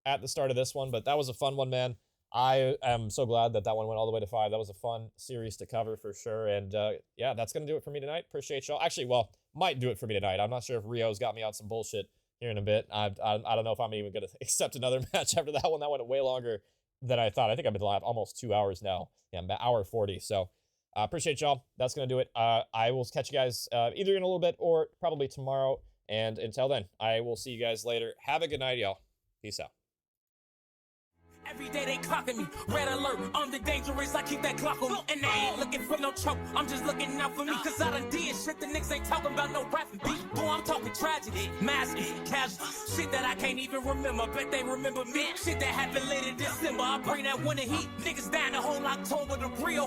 at the start of this one, but that was a fun one, man. I am so glad that one went all the way to 5. That was a fun series to cover for sure. And yeah, that's going to do it for me tonight. Appreciate y'all. Actually, well, might do it for me tonight. I'm not sure if Rio's got me on some bullshit here in a bit. I don't know if I'm even going to accept another match after that one. That went way longer than I thought. I think I've been live almost 2 hours now. Yeah, I'm hour 40. So appreciate y'all. That's going to do it. I will catch you guys either in a little bit or probably tomorrow. And until then, I will see you guys later. Have a good night, y'all. Peace out. Every day they clocking me, red alert, I'm the dangerous, I keep that clock on me. And they ain't looking for no choke, I'm just looking out for me. Cause I done did shit, the niggas ain't talking about no rapping beat. Boy, I'm talking tragedy, mask, casual, shit that I can't even remember, bet they remember me. Shit that happened late in December, I bring that winter heat. Niggas down the whole October, the real